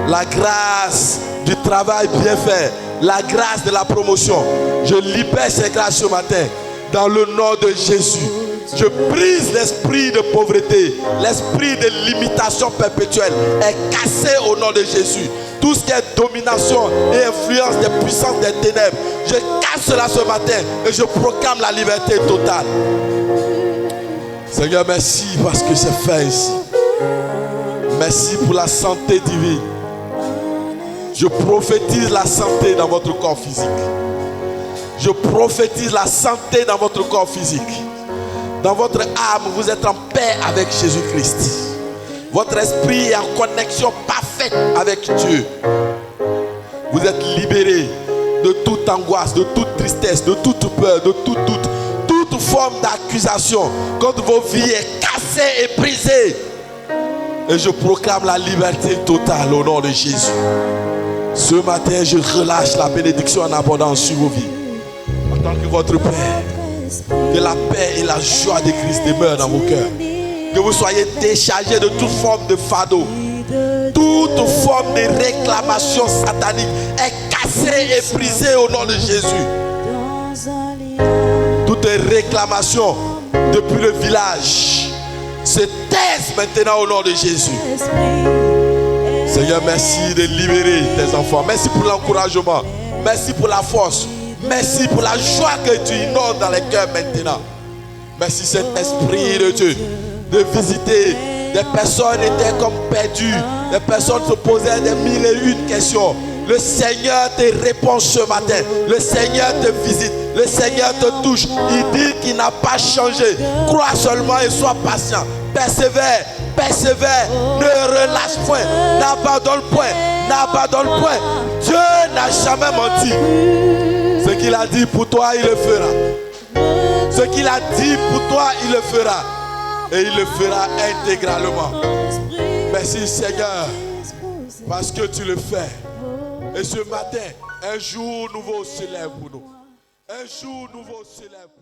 la grâce du travail bien fait, la grâce de la promotion. Je libère ces grâces ce matin dans le nom de Jésus. Je brise l'esprit de pauvreté, l'esprit de limitation perpétuelle est cassé au nom de Jésus. Tout ce qui est domination et influence des puissances des ténèbres, je casse cela ce matin et je proclame la liberté totale. Seigneur, merci parce que c'est fait ici. Merci pour la santé divine. Je prophétise la santé dans votre corps physique. Je prophétise la santé dans votre corps physique. Dans votre âme, vous êtes en paix avec Jésus-Christ. Votre esprit est en connexion parfaite avec Dieu. Vous êtes libérés de toute angoisse, de toute tristesse, de toute peur, de tout doute. Toute forme d'accusation contre vos vies est cassée et brisée. Et je proclame la liberté totale au nom de Jésus. Ce matin, je relâche la bénédiction en abondance sur vos vies. En tant que votre Père, que la paix et la joie de Christ demeurent dans vos cœurs. Que vous soyez déchargés de toute forme de fardeau. Toute forme de réclamation satanique est cassée et brisée au nom de Jésus. Toute réclamation depuis le village se taise maintenant au nom de Jésus. Seigneur, merci de libérer tes enfants. Merci pour l'encouragement. Merci pour la force. Merci pour la joie que tu inondes dans les cœurs maintenant. Merci Saint-Esprit de Dieu de visiter. Des personnes étaient comme perdues. Des personnes se posaient des mille et une questions. Le Seigneur te répond ce matin. Le Seigneur te visite. Le Seigneur te touche. Il dit qu'il n'a pas changé. Crois seulement et sois patient. Persévère. Persévère. Ne relâche point. N'abandonne point. N'abandonne point. Dieu n'a jamais menti. Ce qu'il a dit pour toi, il le fera. Ce qu'il a dit pour toi, il le fera. Et il le fera intégralement. Merci Seigneur. Parce que tu le fais. Et ce matin, un jour nouveau se lève pour nous. Un jour nouveau se lève pour nous.